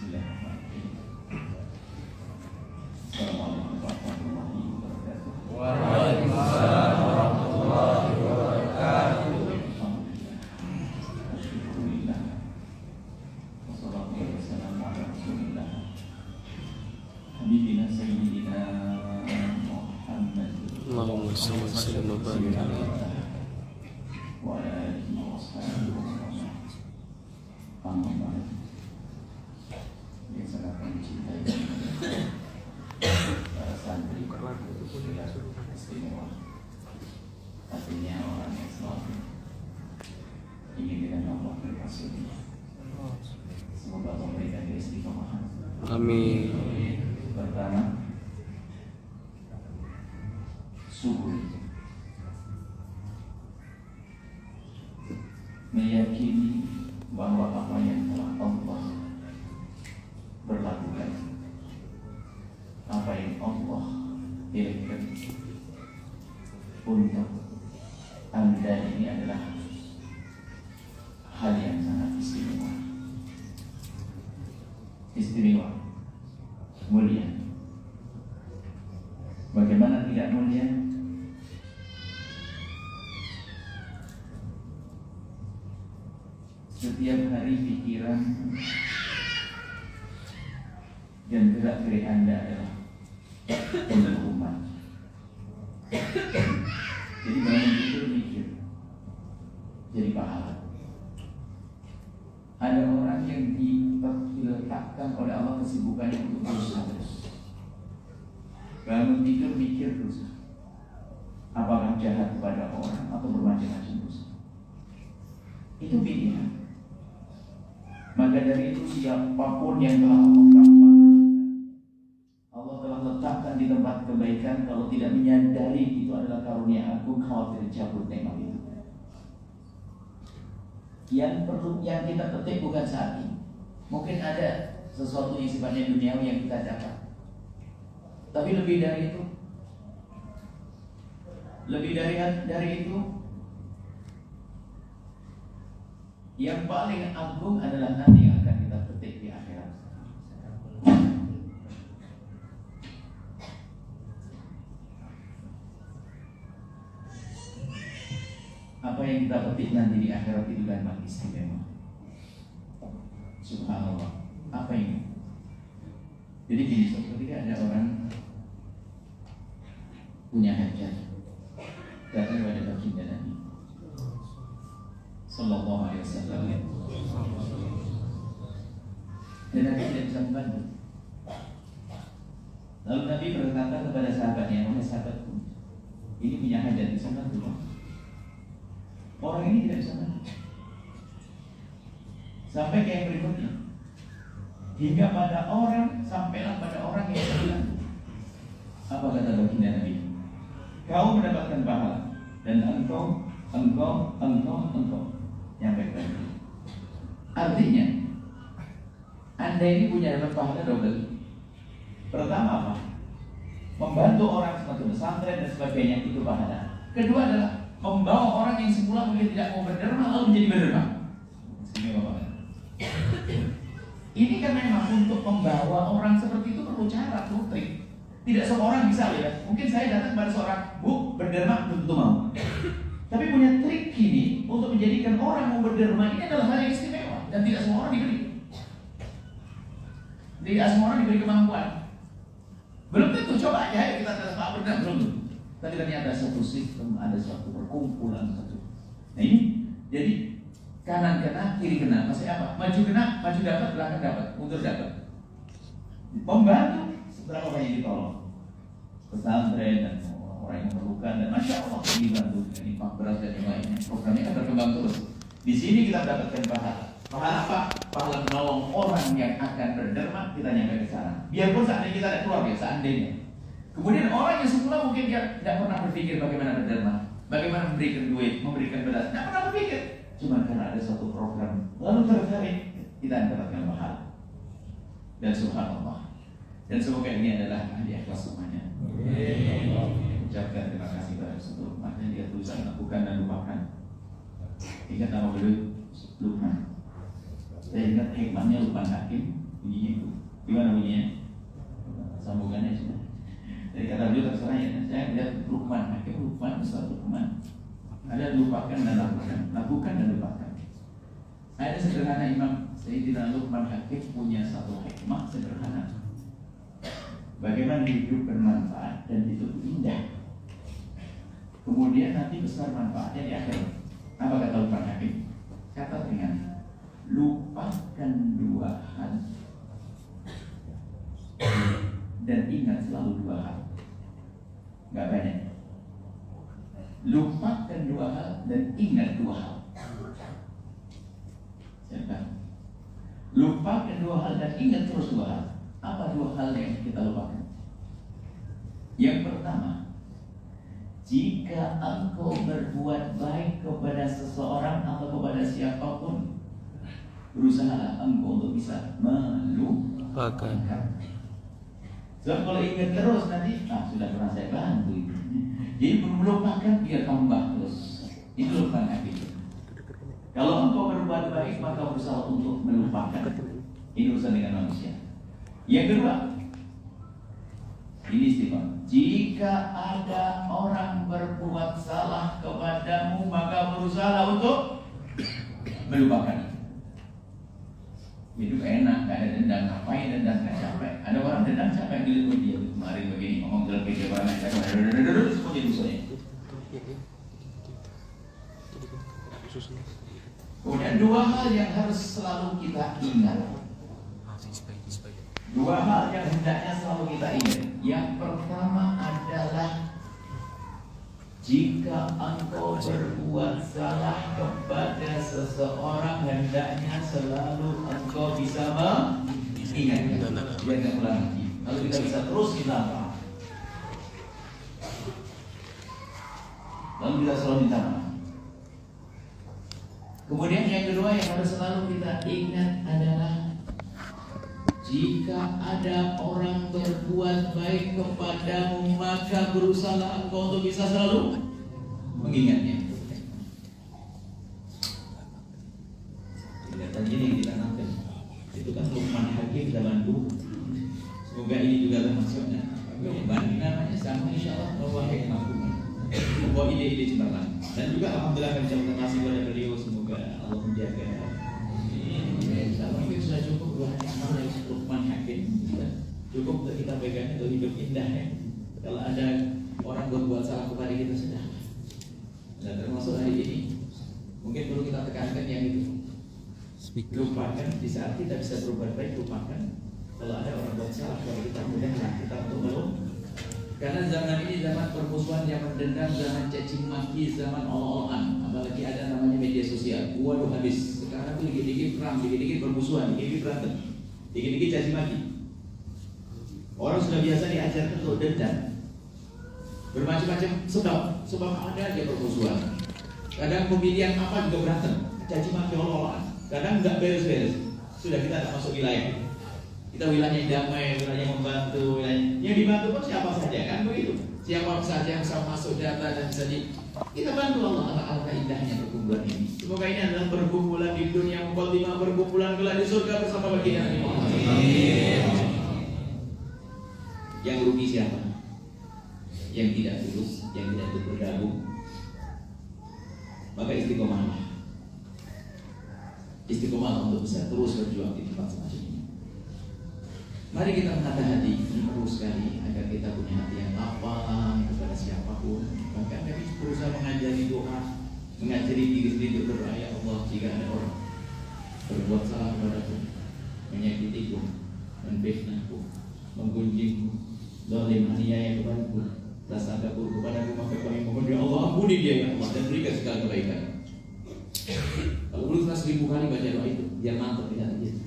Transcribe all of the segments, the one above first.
Bismillahirrahmanirrahim. Assalamualaikum warahmatullahi wabarakatuh. Waalaikumsalam warahmatullahi wabarakatuh. Alhamdulillah. Wassalatu wassalamu ala Rasulillah. Habibina sayyidina Muhammad. Allahumma shalli wa sallim wa barik alaihi. Wa ala alihi wa sahbihi wa sallam. Amma ba'd. Yang sangat kami cintai para santri istimewa, artinya orang yang selalu ingin dengan Allah dan Rasulnya. Semoga Allah memberikan istiqomahan. Amin. Pertama, subur, meyakini bahwa apa yang telah Allah berlakukan, apa yang Allah pilihkan untuk Anda ini adalah hal yang sangat istimewa, mulia. Bagaimana tidak mulia? Setiap hari pikiran dan gerak-gerik Anda adalah untuk umat. Jadi bangun tidur mikir, jadi pahala. Ada orang yang diletakkan oleh Allah kesibukannya untuk dosa terus. Bangun tidur mikir dosa, apakah jahat kepada orang atau bermacam-macam dosa. Itu pilihan. Maka dari itu siapapun yang telah Allah telah letakkan di tempat kebaikan, kalau tidak menyadari itu adalah karunia agung, khawatir cabut nikmat itu. Yang kita petik bukan saat ini. Mungkin ada sesuatu yang sifatnya duniawi yang kita dapat, tapi lebih dari itu, yang paling agung adalah nanti yang akan kita petik di akhirat. Apa yang kita petik nanti di akhirat itu memang istimewa. Subhanallah. Apa ini? Jadi gini, ketika ada orang punya hajat, datang kepada baginda Nabi Sallallahu alaihi wasallam, dan Nabi tidak bisa membantu. Lalu Nabi berkata kepada sahabatnya, wahai sahabatku, ini punya hajat, bisa bantu. Orang ini tidak bisa bantu. Sampai ke yang berikutnya, hingga sampailah pada orang yang bilang, apa kata baginda Nabi? Kau mendapatkan pahala, dan engkau nyampe lagi. Artinya, Anda ini punya dapat pahala double. Pertama apa? Membantu orang seperti pesantren dan sebagainya, itu pahala. Kedua adalah membawa orang yang semula mungkin tidak mau berderma lalu menjadi berderma. Ini kan memang untuk membawa orang seperti itu perlu cara, perlu trik. Tidak semua orang bisa ya. Mungkin saya datang kepada seorang, Bu, berderma belum tentu mau. Tapi punya trik gini untuk menjadikan orang mau berderma ini adalah hal yang istimewa dan tidak semua orang diberi. Tidak semua orang diberi kemampuan. Belum tentu, coba aja ya kita adalah Pak berderma belum tentu. Tapi ternyata ada satu sistem, ada suatu perkumpulan satu. Nah ini, jadi kanan kena, kiri kena, maksudnya apa? Maju kena, maju dapat, belakang dapat, mundur dapat. Membantu seberapa banyak ditolong pesantren dan orang yang memerlukan, dan masya Allah dibantu dengan infak beras dan yang lainnya. Programnya akan berkembang terus. Di sini kita mendapatkan pahala. Pahala apa? Pahala menolong orang yang akan berderma, kita nyampe ke sana. Biarpun seandainya kita ada keluarga, seandainya. Kemudian orang yang semula mungkin dia tidak pernah berpikir bagaimana berderma, bagaimana memberikan duit, memberikan beras, tidak pernah berpikir. Cuma karena ada suatu program, lalu tertarik, kita mendapatkan pahala. Dan subhanallah. Dan semoga ini adalah ahli ikhlas semuanya. Ucapkan terima kasih pada seluruh umatnya. Dia tulisan lakukan dan lupakan. Ingat nama beliau Luqman. Saya ingat hikmahnya Luqman Hakim. bunyinya itu. Gimana bunyinya? Sambungannya sudah. Jadi kata beliau terserah ya. Saya lihat Luqman, Hakim Luqman, Ustaz Luqman. Ada lupakan dan lakukan dan lupakan. Ada sederhana Imam Sayyidina Luqman Hakim punya satu hikmah sederhana. Bagaimana hidup bermanfaat dan hidup indah. Kemudian nanti besar manfaatnya di akhir. Apa kata Luqman Hakim? Kata ringan, lupakan dua hal dan ingat selalu dua hal. Gak banyak. Lupakan dua hal dan ingat dua hal. Siapa? Lupakan dua hal dan ingat terus dua hal. Apa dua hal yang kita lupakan? Yang pertama, jika engkau berbuat baik kepada seseorang atau kepada siapapun, berusahalah engkau untuk bisa melupakan. Sebab kalau ingat terus nanti, sudah pernah saya bantu itu. Jadi melupakan biar tambah terus. Itu lupakan itu. Kalau engkau berbuat baik maka berusaha untuk melupakan. Ini urusan dengan manusia. Yang kedua, ini istighfar. Jika ada orang berbuat salah kepadamu maka berusaha untuk melupakan. Hidup enak, gak ada dendam, ngapain dendam, gak capek. Ada orang dendam capek dilihat dia kemarin begini ngomong dalam kehidupan terus semua jadi dosanya. Kemudian dua hal yang harus selalu kita ingat. Dua hal yang hendaknya selalu kita ingat. Yang pertama adalah jika engkau berbuat salah kepada seseorang, hendaknya selalu engkau bisa mengingatkan. Jangan ulang lagi. Lalu kita bisa terus minta maaf. Lalu kita selalu minta maaf. Kemudian yang kedua yang harus selalu kita ingat adalah jika ada orang berbuat baik kepadamu maka berusaha engkau untuk bisa selalu mengingatnya. Kelihatan ini yang ditanamkan. Itu kan Luqman Hakim zaman dulu. Semoga ini juga termasuknya. Namanya sama insya Allah wahai makhluk. Bahwa ide-ide cemerlang. Dan juga alhamdulillah kami ucapkan terima kasih kepada beliau. Semoga Allah menjaga. Mungkin sudah cukup dua amal dari Luqman Hakim. Cukup untuk kita pegang untuk hidup indah ya. Kalau ada orang berbuat salah kepada kita sudah. Dan termasuk hari ini mungkin perlu kita tekankan yang itu. Lupakan di saat kita bisa berbuat baik, lupakan. Kalau ada orang buat salah kepada kita, mudahlah kita untuk melupakan. Karena zaman ini zaman permusuhan, zaman dendam, zaman cacing maki, zaman ol-olan. Apalagi ada namanya media sosial. Waduh habis. Sekarang tuh dikit-dikit perang, dikit-dikit permusuhan, dikit-dikit berantem, dikit-dikit caci maki. Orang sudah biasa diajarkan untuk dendam, bermacam-macam sebab ada aja permusuhan. Kadang pemilihan apa juga berantem, caci maki ol-olan. Kadang nggak beres-beres. Sudah kita tak masuk wilayah. Kita wilayahnya damai, wilayahnya membantu, wilayahnya yang dibantu pun siapa saja kan begitu. Siapa saja yang bisa masuk data dan bisa kita bantu Allah. Alangkah indahnya perkumpulan ini. Semoga ini adalah perkumpulan di dunia muqaddimah, perkumpulan kelak di surga bersama baginda Nabi Muhammad. Yang rugi siapa? Yang tidak tulus, yang tidak ikut bergabung. Maka istiqomahlah. Istiqomah untuk bisa terus berjuang di tempat semacam ini. Mari kita menata hati terus sekali agar kita punya hati yang lapang kepada siapapun. Bahkan kami berusaha mengajari doa, mengajari diri sendiri berdoa, ya Allah, jika ada orang berbuat salah kepadaku, menyakitiku, menfitnahku, menggunjingku, zalim aniaya kepadaku, prasangka buruk kepadaku, maka kami mohon ya Allah ampuni dia ya Allah dan berikan segala kebaikan. Kalau perlu kita 1000 kali baca doa itu biar mantap di hati kita.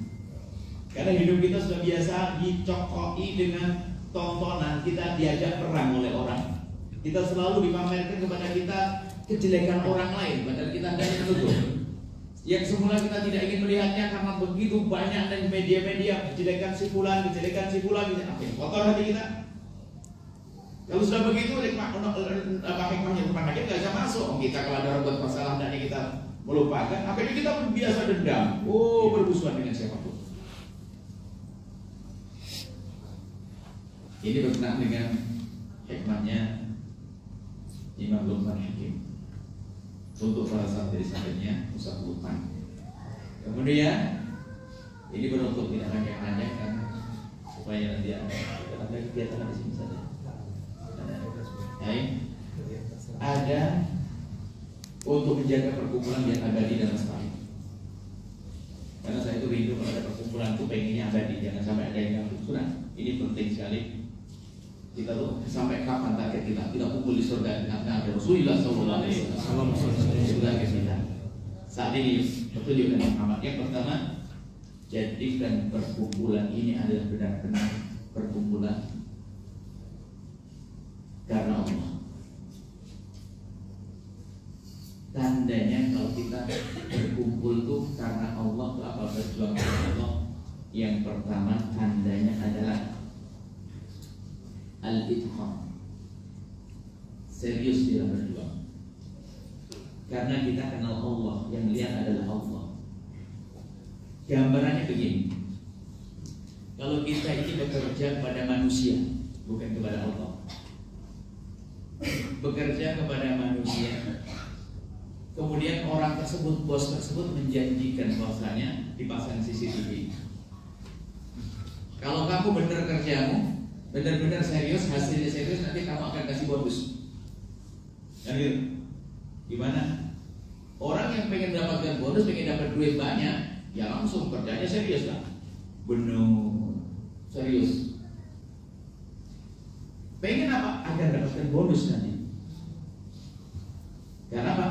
Karena hidup kita sudah biasa dicokoi dengan tontonan, kita diajak perang oleh orang. Kita selalu dipamerkan kepada kita kejelekan orang lain, padahal kita hanya menutup. Yang semula kita tidak ingin melihatnya karena begitu banyak dan media-media kejelekan si fulan, kotor hati kita. Kalau sudah begitu, hikmahnya Luqman Hakim nggak bisa masuk. Kita kalau ada orang buat masalah dan kita melupakan, akhirnya kita pun biasa dendam, bermusuhan dengan siapapun. Ini berkenaan dengan hikmahnya Imam Luqman Hakim untuk para sahabat-sahabatnya Ustaz Luqman. Kemudian ini beruntung tidak panjang-panjang karena supaya nanti ada kegiatan di sini saja. Ada untuk menjaga perkumpulan yang abadi dan lestari. Karena saya itu rindu kalau ada perkumpulan itu pengennya abadi, jangan sampai ada yang ganggu. Sudah, ini penting sekali. Kita tuh sampai kapan target kita kumpul di surga dengan Nabi Rasulullah SAW. Sudah kita. Saat ini petunjuk dari Muhammad. Yang pertama, jadikan perkumpulan ini adalah benar-benar perkumpulan karena Allah. Tandanya kalau kita berkumpul tuh karena Allah, tuh apa berjuang karena Allah. Yang pertama tandanya adalah al-itqan, serius dalam berjuang. Karena kita kenal Allah, yang lihat adalah Allah. Gambarannya begini, kalau kita ini bekerja kepada manusia, bukan kepada Allah. Bekerja kepada manusia, kemudian orang tersebut, bos tersebut menjanjikan bahwasanya dipasang CCTV. Kalau kamu benar kerjamu, benar-benar serius, hasilnya serius, nanti kamu akan kasih bonus. Kan gitu? Gimana? Orang yang pengen mendapatkan bonus, pengen dapat duit banyak, ya langsung kerjanya serius lah. Benar, serius. Pengen apa? Agar dapatkan bonus nanti. Karena apa?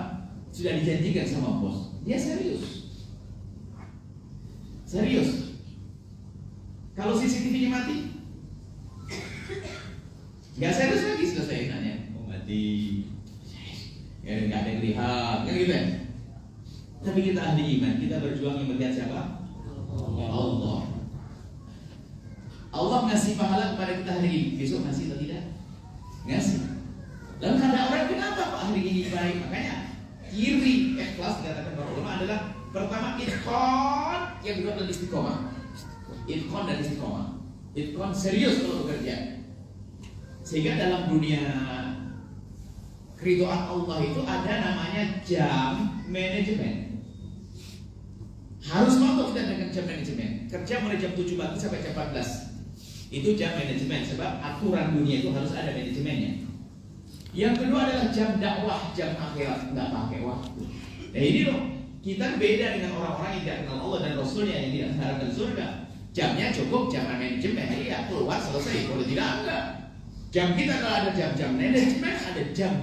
Sudah dijanjikan sama bos. Dia serius. Serius. Kalau CCTV-nya mati, nggak serius lagi, selesai nanya. Oh mati. Ya nggak ada yang lihat, kan gitu ya. Tapi kita ahli iman, kita berjuang yang melihat siapa? Allah. Allah ngasih pahala kepada kita hari ini, besok ngasih atau tidak? Ngasih. Lalu kata orang, kenapa Pak hari ini baik? Makanya kiri ikhlas dikatakan para ulama adalah pertama itqan, yang kedua adalah istiqomah. Itqan dan istiqomah. Itqan serius kalau bekerja. Sehingga dalam dunia keridhaan Allah itu ada namanya jam manajemen. Harus mau kita dengan jam manajemen. Kerja mulai jam 7 pagi sampai jam 14. Itu jam manajemen, sebab aturan dunia itu harus ada manajemennya. Yang kedua adalah jam dakwah, jam akhirat, nggak pakai waktu. Nah ini loh, kita beda dengan orang-orang yang tidak kenal Allah dan Rasulnya yang tidak mengharapkan surga. Jamnya cukup, jam manajemen, iya keluar selesai, kalau tidak enggak. Jam kita kalau ada jam-jam manajemen, ada jam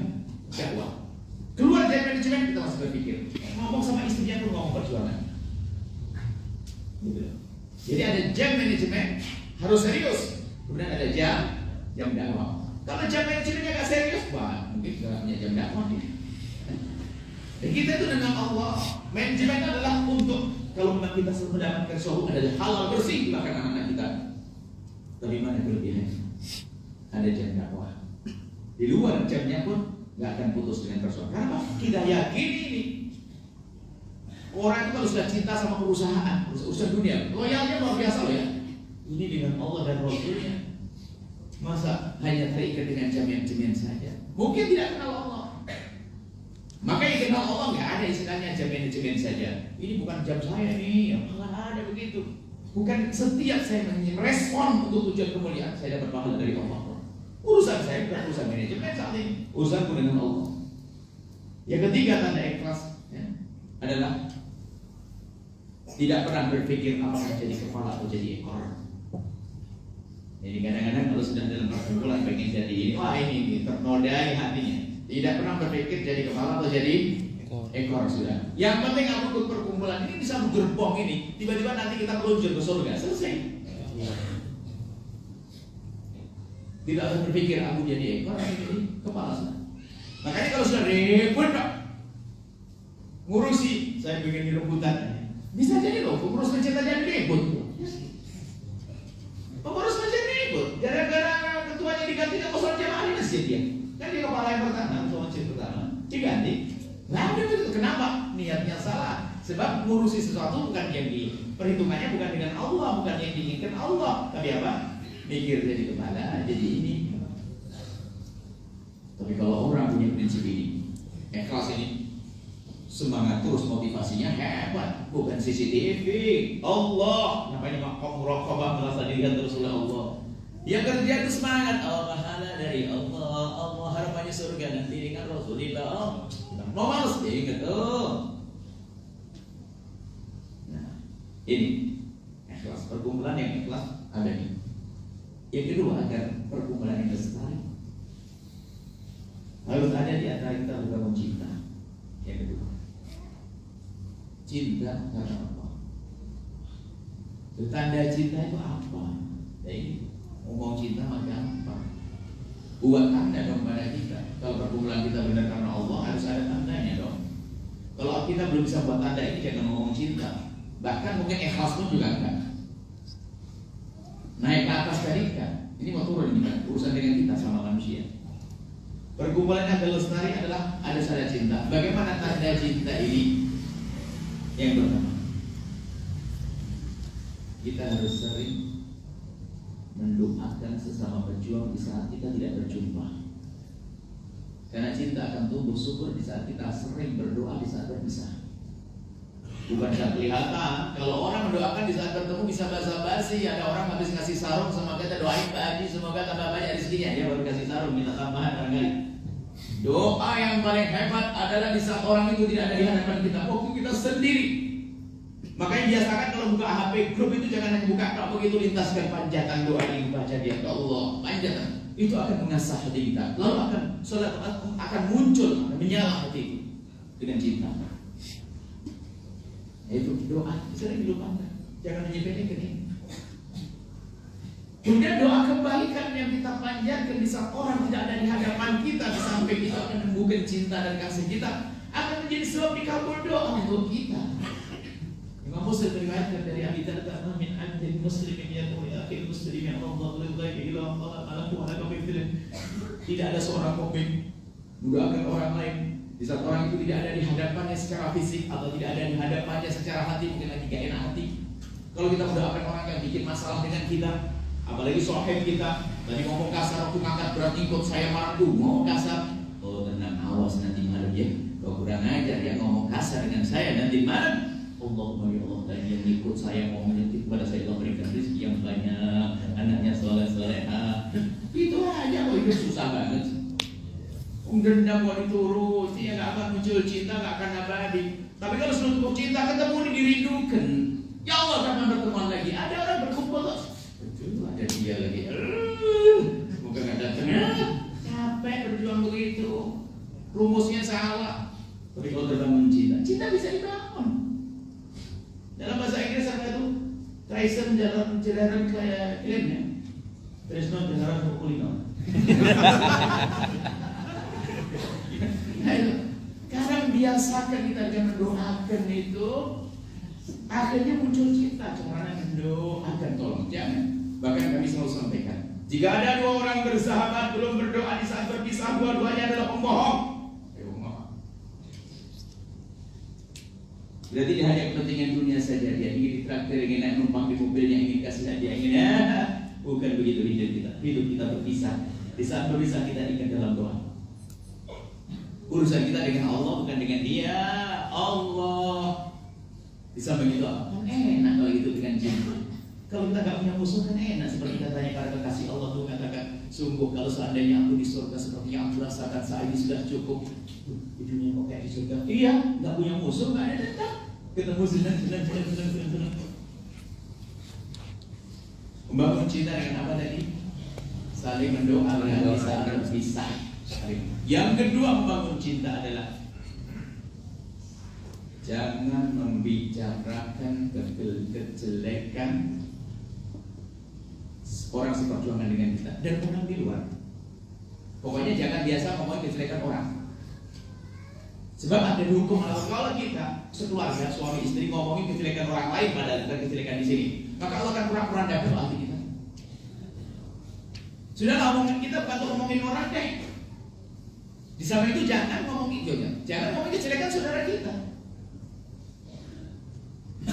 dakwah. Keluar dari manajemen kita masih berpikir. Ngomong sama istrinya pun ngomong perjuangan. Gitu. Jadi ada jam manajemen harus serius. Kemudian ada jam dakwah. Kalau jam manajemennya nggak serius, wah mungkin nggak punya jam dakwah nih. Dan kita itu dengan Allah, manajemen adalah untuk kalau memang kita mendapatkan surga adalah halal bersih makan anak-anak kita. Tapi mana kelebihannya? Ada jam dakwah. Di luar jamnya pun nggak akan putus dengan persoalan. Karena kita yakin ini orang itu kalau sudah cinta sama perusahaan, urusan dunia, loyalnya luar biasa loh ya. Ini dengan Allah dan Rasulnya. Masa hanya terikat dengan jam manajemen saja? Mungkin tidak kenal Allah. Maka yang kenal Allah nggak ada istilahnya jam manajemen saja. Ini bukan jam saya nih, nggak ada begitu. Bukan setiap saya merespon untuk tujuan kemuliaan saya dapat pahala dari Allah. Urusan saya bukan urusan manajemen saat ini, urusanku dengan Allah. Yang ketiga tanda ikhlas ya, adalah tidak pernah berpikir apakah jadi kepala atau jadi ekor. Jadi kadang-kadang kalau sudah dalam perkumpulan pengen jadi ini, wah ini ternodai hatinya. Tidak pernah berpikir jadi kepala atau jadi ekor sudah. Yang penting aku ikut perkumpulan ini bisa bergerbong ini. Tiba-tiba nanti kita meluncur ke surga, selesai. Tidak harus berpikir aku jadi ekor atau jadi kepala sudah. Makanya kalau sudah ribut Pak, ngurusi saya pengen di rebutan. Bisa jadi loh, pengurus masjid aja ribut. Pengurus masjid ribut, gara-gara ketuanya diganti sama sholat jamaah di masjid dia. Kan di kepala yang pertama, sholat masjid pertama diganti. Nah udah begitu, kenapa? Niatnya salah. Sebab ngurusi sesuatu bukan yang di perhitungannya bukan dengan Allah, bukan yang diinginkan Allah, tapi apa? mikir jadi kepala jadi ini. Tapi kalau orang punya prinsip ini, ikhlas ini, semangat terus, motivasinya hebat, bukan CCTV. Allah, namanya maqam muraqabah, merasa dilihat terus oleh Allah. Dia kerja itu semangat, pahala dari Allah, Allah harapannya surga nanti dengan Rasulullah. Mau males, ingat Nah, ini ikhlas, perkumpulan yang ikhlas ada ini. Yang kedua, agar perkumpulan yang lestari harus ada di antara kita membangun cinta. Yang kedua, cinta karena apa? Tanda cinta itu apa? Jadi ngomong cinta macam apa? Buat tanda dong pada kita. Kalau perkumpulan kita benar karena Allah, harus ada tandanya dong. Kalau kita belum bisa buat tanda ini, jangan ngomong cinta. Bahkan mungkin ikhlas pun juga enggak. Naik ke atas tadi kan, ini mau turun kita, urusan dengan kita sama manusia. Perkumpulan yang lestari adalah ada tanda cinta. Bagaimana tanda cinta ini? Yang pertama, kita harus sering mendoakan sesama berjuang di saat kita tidak berjumpa. Karena cinta akan tumbuh subur di saat kita sering berdoa di saat berpisah. Bukan tidak kelihatan. Kalau orang mendoakan di saat bertemu bisa basa-basi. Ada orang habis ngasih sarung, semoga kita doain Pak Haji, semoga tambah banyak rezekinya. Dia baru kasih sarung, minta tambahan barangkali. Doa yang paling hebat adalah di saat orang itu tidak ada di hadapan kita, waktu kita sendiri. Makanya biasakan kalau buka HP grup itu jangan hanya buka, kalau begitu lintaskan panjatan doa yang dibaca dia ke Allah, panjatan. Itu akan mengasah hati kita. Lalu akan muncul, akan menyala hati itu dengan cinta. Itu doa, sering dilupakan. Jangan menyepelekan ini. Kemudian doa kebaikan yang kita panjatkan di saat orang tidak ada di hadapan kita, di samping kita akan menumbuhkan cinta dan kasih kita, akan menjadi sebab dikabul doa untuk kita. Imam Muslim meriwayatkan dari Abi Darda, "Min abdin muslimin yaqulu ya akhil muslimin Allah ridhaihi ila Allah ala wa Tidak ada seorang mukmin mendoakan orang lain di saat orang itu tidak ada di hadapannya secara fisik atau tidak ada di hadapannya secara hati, mungkin lagi gak enak hati. Kalau kita mendoakan orang yang bikin masalah dengan kita, apalagi sahib kita, tadi ngomong kasar waktu ngangkat berat ikut saya marah ngomong kasar. Oh tenang, awas nanti malam ya. Kau kurang ajar ya ngomong kasar dengan saya nanti malam. Allahumma ya Allah, dan yang ikut saya mau menyentuh kepada saya Allah berikan rezeki yang banyak, anaknya soleh-soleha. Itu aja kok, hidup susah banget. Dendam mau diturut, ya nggak akan muncul cinta, nggak akan abadi. Tapi kalau seluruh cinta ketemu ini dirindukan. Ya Allah, kapan berteman lagi? Ada orang berkumpul terus. Betul, ada dia lagi. Bukan nggak datang. Capek berjuang begitu. Rumusnya salah. Tapi kalau terbangun cinta, cinta bisa dibangun. Dalam bahasa Inggris apa itu? Tyson dalam jelaran kayak filmnya. Tyson jelaran kuliner. Karena biasakan kita dengan mendoakan itu, akhirnya muncul cinta. Caranya mendoakan, tolong jangan. Bahkan kami selalu sampaikan, jika ada dua orang bersahabat belum berdoa di saat berpisah, dua-duanya adalah pembohong. Berarti dia hanya kepentingan dunia saja. Dia ingin ditraktir, ingin naik numpang di mobilnya, ingin kasih hadiah, ingin bukan begitu hidup kita. Hidup kita berpisah. Di saat berpisah kita ingat dalam doa. Urusan kita dengan Allah bukan dengan dia. Allah. Di samping itu kan enak kalau itu dengan cinta. Kalau kita gak punya musuh kan enak. Seperti katanya para kekasih Allah tuh katakan, sungguh kalau seandainya aku di surga seperti yang aku rasakan saat ini sudah cukup. Di dunia kok kayak di surga. Iya, gak punya musuh, gak ada dendam. Ketemu senang. Membangun cinta dengan apa tadi? Saling mendoakan di saat berpisah. Yang kedua membangun cinta adalah jangan membicarakan kejelekan orang seperjuangan dengan kita dan orang di luar. Pokoknya jangan biasa ngomongin kejelekan orang. Sebab ada hukum kalau kita sekeluarga suami istri ngomongin kejelekan orang lain padahal bukan kejelekan di sini, maka Allah akan pura-pura dapat hati kita. Sudah ngomongin kita bukan ngomongin orang deh. Di samping itu jangan ngomongin juga, jangan ngomongin kejelekan saudara kita.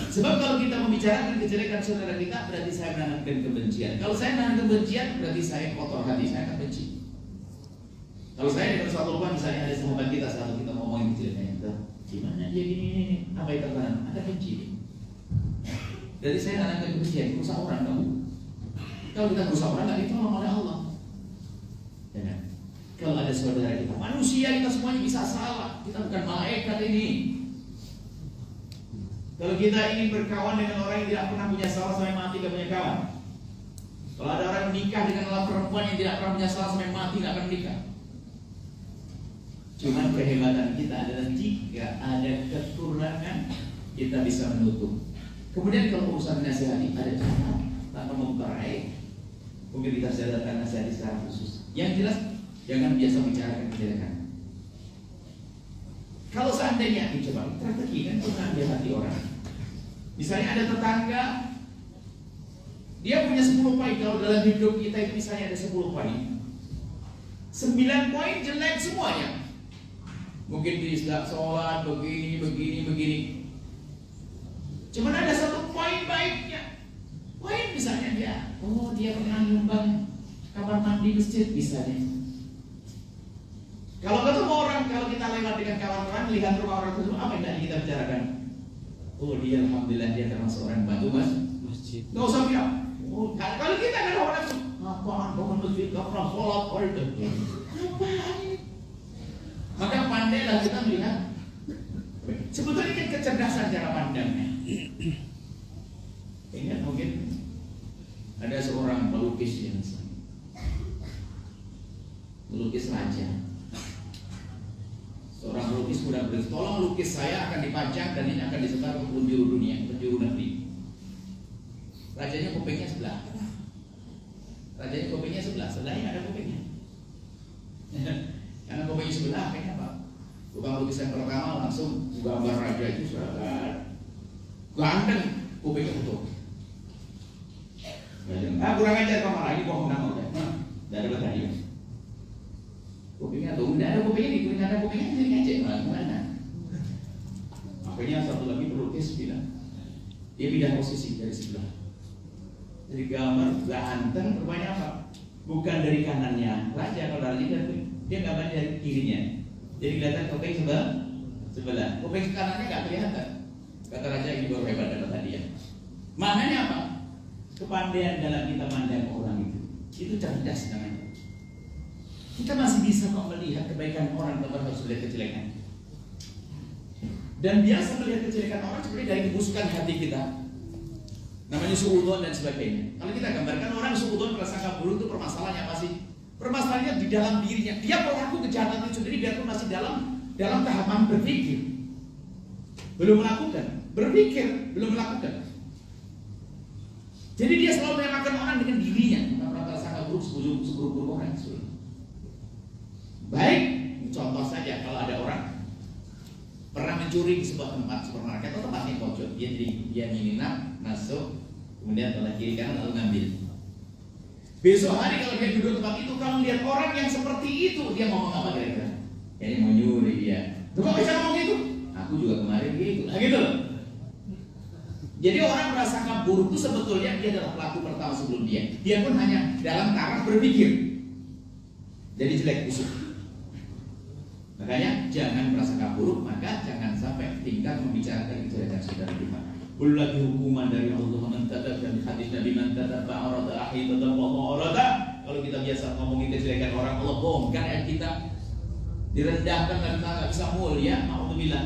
Sebab kalau kita membicarakan kejelekan saudara kita, berarti saya menanamkan kebencian. Kalau saya menanam kebencian, berarti saya kotor hati, saya akan benci. Kalau saya dengan suatu rumah, misalnya ada sahabat kita, saat kita ngomongin kejelekannya, gimana dia gini, apa yang tertanam? Ada benci. Jadi saya menanamkan kebencian, merusak orang kamu. Kalau kita merusak orang, nggak ditolong oleh Allah. Ya kan? Kalau ada saudara kita, manusia kita semuanya bisa salah. Kita bukan malaikat ini. Kalau kita ingin berkawan dengan orang yang tidak pernah punya salah sampai mati, gak punya kawan. Kalau ada orang menikah dengan perempuan yang tidak pernah punya salah sampai mati, gak akan menikah. Cuma kehebatan kita adalah jika ada kekurangan, kita bisa menutup. Kemudian kalau urusan nasihati, ada cara tanpa memperai. Mungkin kita sadarkan nasihati secara khusus. Yang jelas, jangan biasa bicarakan kejelekan. Kalau seandainya coba strategi kan pernah di hati orang. Misalnya ada tetangga, dia punya 10 poin. Kalau dalam hidup kita itu misalnya ada 10 poin, 9 poin jelek semuanya. Mungkin dia tidak sholat, begini. Cuman ada 1 poin baiknya. Poin misalnya dia pernah nyumbang kamar mandi masjid misalnya. Kalau ketemu orang, kalau kita lewat dengan kawan-kawan, lihat rumah orang tersebut, apa yang tadi kita bicarakan? Oh dia alhamdulillah dia termasuk orang bantu masjid. Nggak usah bilang. Oh, kalau kita kan orang itu, apaan bangun masjid, nggak pernah sholat, ngapain? Maka pandailah kita melihat. Sebetulnya kan kecerdasan cara pandangnya. Ingat mungkin ada seorang pelukis yang melukis raja. Seorang pelukis mudah berkata, tolong lukis saya akan dipajang dan ini akan disebar ke penjuru dunia, penjuru negeri. Rajanya kupingnya sebelah. Sebelahnya ada kupingnya. Karena kupingnya sebelah, kayaknya apa? Bukan lukisan pertama langsung gambar raja itu sudah ganteng, kupingnya utuh. Kurang ajar kamu lagi, bohong kamu udah. Tidak ada bertanya. Kupingnya tuh, tidak ada kupingnya di kupingnya, ada kupingnya jadi ngecek malah kemana? Makanya satu lagi pelukis bilang, dia pindah posisi dari sebelah. Jadi gambar ganteng, rupanya apa? Bukan dari kanannya raja, kalau raja dia gambar dari kirinya. Jadi kelihatan kuping sebelah. Kuping kanannya nggak kelihatan. Kata raja ini baru hebat dapat hadiah. Maknanya apa? Kepandaian dalam kita mandang orang itu cerdas namanya. Kita masih bisa kok melihat kebaikan orang tanpa harus melihat kejelekan. Dan biasa melihat kejelekan orang seperti dari kebusukan hati kita. Namanya suudzon dan sebagainya. Kalau kita gambarkan orang suudzon prasangka buruk itu permasalahannya apa sih? Permasalahannya di dalam dirinya. Dia pelaku kejahatan itu sendiri biarpun masih dalam tahapan berpikir. Belum melakukan, berpikir, belum melakukan. Jadi dia selalu menyamakan orang dengan dirinya. Karena prasangka buruk seburuk-buruk orang. Baik, contoh saja kalau ada orang pernah mencuri di sebuah tempat supermarket atau tempat yang pojok, dia nyelinap masuk, kemudian tolak kiri kanan lalu ngambil. Besok hari kalau dia duduk tempat itu, kalau lihat orang yang seperti itu, dia ngomong apa kira-kira? Kayaknya mau nyuri dia. Tuh kok bisa ngomong gitu? Aku juga kemarin gitu, gitu loh. Jadi orang merasa buruk itu sebetulnya dia adalah pelaku pertama sebelum dia. Dia pun hanya dalam taraf berpikir. Jadi jelek busuk. Makanya jangan merasa buruk, maka jangan sampai tingkat membicarakan kejelekan saudara kita. Lagi hukuman dari Allah mentadab dan hadis Nabi mentadab ba'arada ahi tadab wa'arada. Kalau kita biasa ngomongin kejelekan orang, Allah bongkar ya kita, direndahkan dan kita nggak bisa mulia. Alhamdulillah.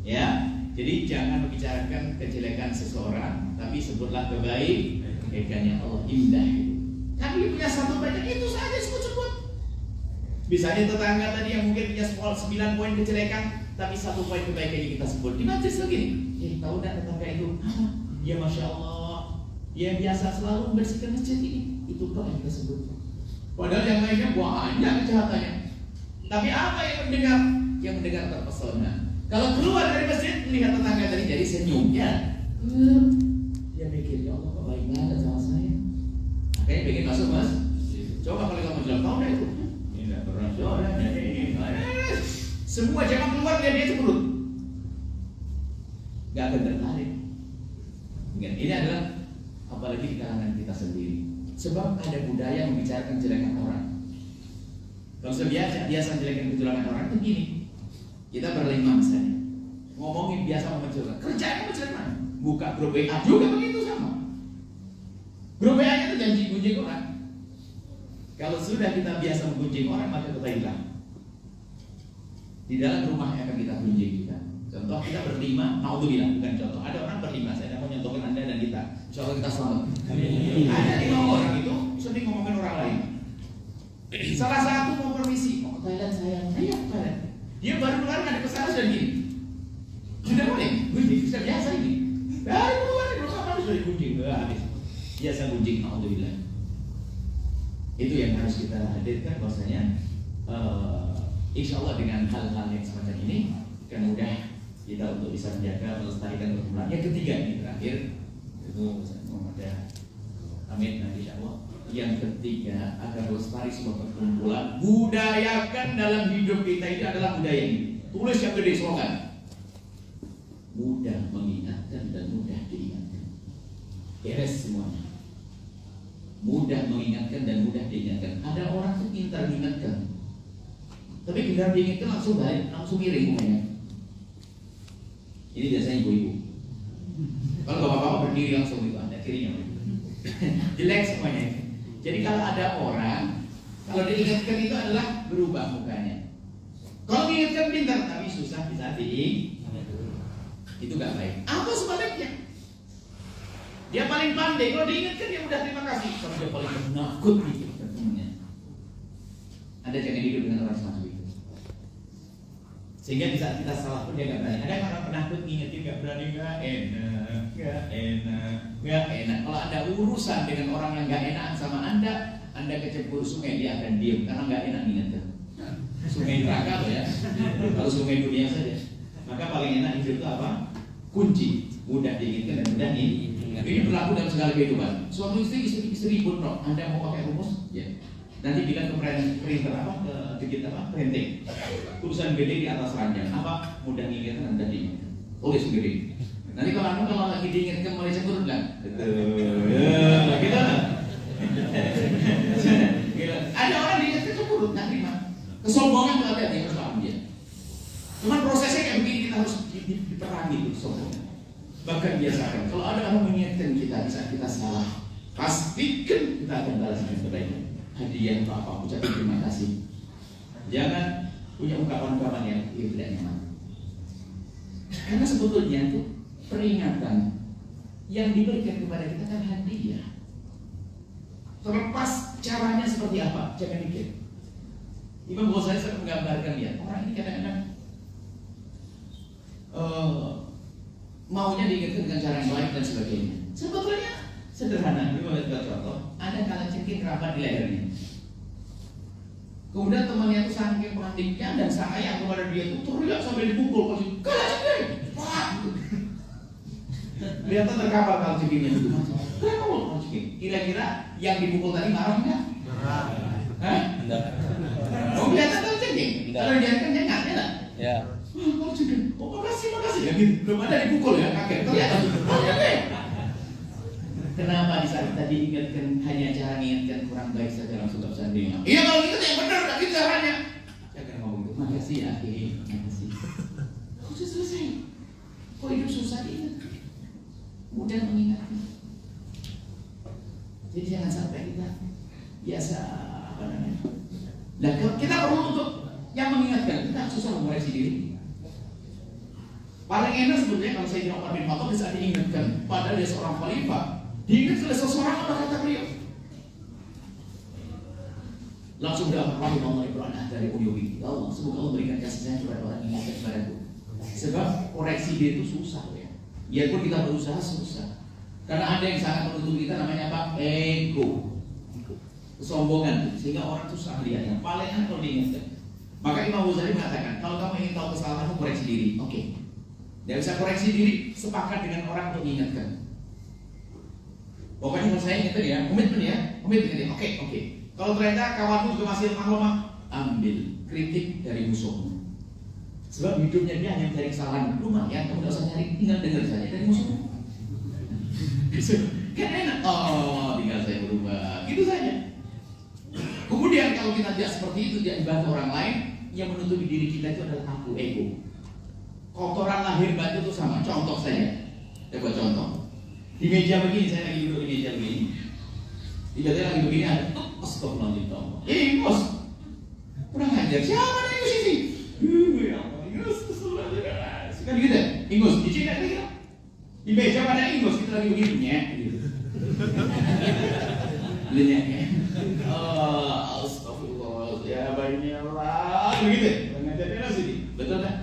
Ya, jadi jangan membicarakan kejelekan seseorang, tapi sebutlah kebaikannya. Allah indah. Kami punya satu banyak itu saja sebut-sebut. Misalnya tetangga tadi yang mungkin punya 9 poin kejelekan, tapi 1 poin kebaikannya kita sebut. Di majlis begini, tahu tak tetangga itu? Ya Masya Allah, dia biasa selalu membersihkan masjid ini. Itu kok yang kita sebut. Padahal yang lainnya banyak kejahatannya. Tapi apa yang mendengar? Yang mendengar terpesona. Kalau keluar dari masjid melihat tetangga tadi jadi senyumnya, dia mikir, ya Allah kok baik banget sama saya. Makanya pengen masuk mas. Coba kalau kamu bilang tahu itu. Semua jangan keluar dia cemberut, gak akan tertarik. kejelekan kita sendiri. Sebab ada budaya membicarakan kejelekan orang. Kalau biasa jelekan kejelekan orang itu gini. Kita berlima misalnya, ngomongin biasa memenjelekan. Kerjanya menjelekan. Buka grup WA juga begitu sama. Grup WA itu janji gunjing orang. Kalau sudah kita biasa menggunjing orang, maka kita hilang. Di dalam rumah akan kita gunjing juga. Contoh kita berlima, naudzubillah, bukan contoh. Ada orang berlima, saya mau nyontohkan Anda dan kita. Insya Allah kita selamat. Ada 5 orang itu sering ngomongin orang lain. Salah satu mau permisi, mau ke Thailand sayang, ayo ke Thailand. Dia baru keluar ada kesana sudah gini. Sudah boleh, gunjing, sudah biasa ini. Baru keluar belum apa sudah gunjing, habis. Biasa gunjing, naudzubillah. Itu yang harus kita hadirkan bahwasanya insya Allah dengan hal-hal yang semacam ini akan mudah kita untuk bisa menjaga melestarikan perkumpulan. Yang ketiga ini terakhir itu ada amin nanti insya Allah. Yang ketiga agar lestari sebuah perkumpulan, budayakan dalam hidup kita ini adalah budaya ini. Tulis yang gede slogan. Mudah mengingatkan dan mudah diingatkan. Beres semuanya. Mudah mengingatkan dan mudah diingatkan. Ada orang tuh pintar mengingatkan, tapi bila diingatkan langsung balik, langsung miring umumnya. Ini biasanya ibu-ibu. Kalau bapak-bapak berdiri langsung itu Anda kirinya. Jelek semuanya. Jadi kalau ada orang, kalau diingatkan itu adalah berubah mukanya. Kalau diingatkan pintar tapi susah bisa diingat. Itu gak baik. Atau sebaliknya, dia paling pandai, kalau diingatkan dia udah terima kasih. Kalau dia paling menakut gitu temennya. Anda jangan hidup dengan orang semacam itu. Sehingga di saat kita salah pun dia gak berani. Ada orang penakut ngingetin gak berani, gak enak. Kalau ada urusan dengan orang yang gak enak sama Anda kecebur sungai, dia akan diam karena gak enak ngingetin. Sungai neraka loh ya. Kalau sungai dunia saja. Maka paling enak hidup itu apa? Kunci, mudah diingatkan dan mudah diingat. Ini berlaku dalam segala kehidupan. Suami istri pun roh. Anda mau pakai rumus? Ya. Nanti bilang ke printer apa? Printing. Tulisan gede di atas ranjang. Apa? Mudah diingatkan dan diingatkan. Tulis gede. Nanti kalau lagi diingatkan mulai cemburu bilang. Gitu. Ada orang diingatkan cemburu, nggak terima. Kesombongan itu ada yang harus paham dia. Cuman prosesnya kayak begini, kita harus diperangi itu sombongnya. Bahkan biasakan kalau ada orang mengingatkan kita bisa kita salah, pastikan kita akan balas dengan kebaikan. Hadiah atau apa, ucapkan terima kasih. Jangan punya ungkapan-ungkapan yang tidak nyaman. Karena sebetulnya itu peringatan yang diberikan kepada kita kan hadiah. Terlepas caranya seperti apa, jangan mikir. Imam Ghazali saya menggambarkan dia, orang ini kadang-kadang maunya diingatkan dengan cara yang baik dan sebagainya. Sebetulnya sederhana. Ini contoh. Ada kalajengking kerabat di lehernya. Kemudian temannya itu saking paniknya dan sayang kepada dia itu teriak sampai dipukul. Kalajengking, kelihatan terkapar kalajengkingnya itu. Kenapa kalajengking? Kira-kira yang dipukul tadi marah nggak? Marah. Hah? Oh kelihatan kalajengking. Kalau dia kan dia nggak enak. Ya. Oh makasih ya gitu. Belum ada dipukul ya, kaget. Kelihatan. Kenapa di saat kita diingatkan hanya cara mengingatkan kurang baik saja langsung gak bisa dengar? Iya kalau gitu yang benar, tapi caranya. Jangan ngomong gitu. Makasih ya, makasih. Kok sudah selesai? Kok hidup susah ingat? Mudah mengingatkan. Jadi jangan sampai kita biasa apa namanya. Nah kita perlu untuk yang mengingatkan. Kita susah mengoreksi diri. Paling enak sebetulnya kalau saya Umar bin Khattab bisa diingatkan, padahal dia seorang khalifah, diingat oleh seseorang apa kata beliau? Langsung dapat rahimahullah Ibrahim dari Uyubi. Ya Allah, semoga Allah berikan kasih sayang kepada orang yang ingat kepadaku. Sebab koreksi dia itu susah ya. Biarpun kita berusaha susah. Karena ada yang sangat menutup kita namanya apa? Ego, kesombongan, sehingga orang susah lihatnya. Paling enak kalau diingatkan. Maka Imam Ghazali mengatakan, kalau kamu ingin tahu kesalahanmu, koreksi diri. Oke. Dia bisa koreksi diri, sepakat dengan orang untuk diingatkan. Pokoknya kalau saya ingatkan ya, komitmen ya. Oke. Kalau ternyata kawanmu juga masih lemah, ambil kritik dari musuhmu. Sebab hidupnya dia hanya mencari kesalahan. Lumayan, kamu tidak usah nyari, tinggal dengar saja dari musuhmu. Kan enak. Oh, tinggal kalau kita tidak seperti itu, tidak dibantu orang lain, yang menutupi diri kita itu adalah aku, ego. Kotoran lahir batin itu sama. Contoh saja, saya buat contoh. Di meja begini, saya lagi duduk di meja begini. Tiba-tiba lagi begini ada, astagfirullahaladzim. Ini bos, kurang ajar. Siapa nih Ingus ini? Ya Allah, Ingus, astagfirullahaladzim. Kan gitu, Ingus, di sini ada gitu. Di meja ada Ingus, kita lagi begini, nyek. Lenyek ya. Astagfirullah, ya baiknya Allah. Begitu, kurang ajar dia sini. Betul kan?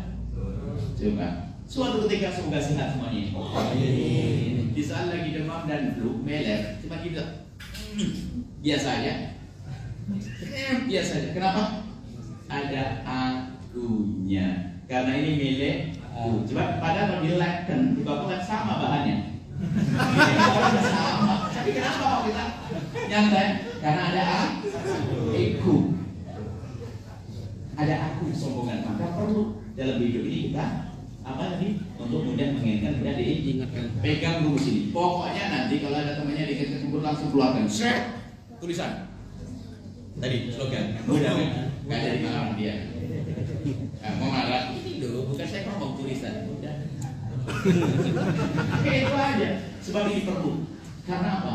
Coba. Suatu ketika semoga sehat semuanya. Di saat lagi demam dan flu, meler, cuma gitu. Biasa aja. Biasa aja. Kenapa? Ada akunya. Karena ini milik aku. Coba padahal di lab kan kan sama bahannya. Sama. Tapi kenapa kalau kita nyantai? Karena ada aku. Ada aku sombongan. Maka perlu dalam hidup ini kita apa tadi untuk mudah mengingatkan kita diingatkan. Pegang rumus ini. Pokoknya nanti kalau ada temannya diingatkan kumpul langsung keluarkan. Set tulisan. Tadi slogan. Mudah kan? Gak jadi marah dia. Mau marah ini dulu. Bukan saya ngomong tulisan. Udah. Itu aja. Sebab ini perlu. Karena apa?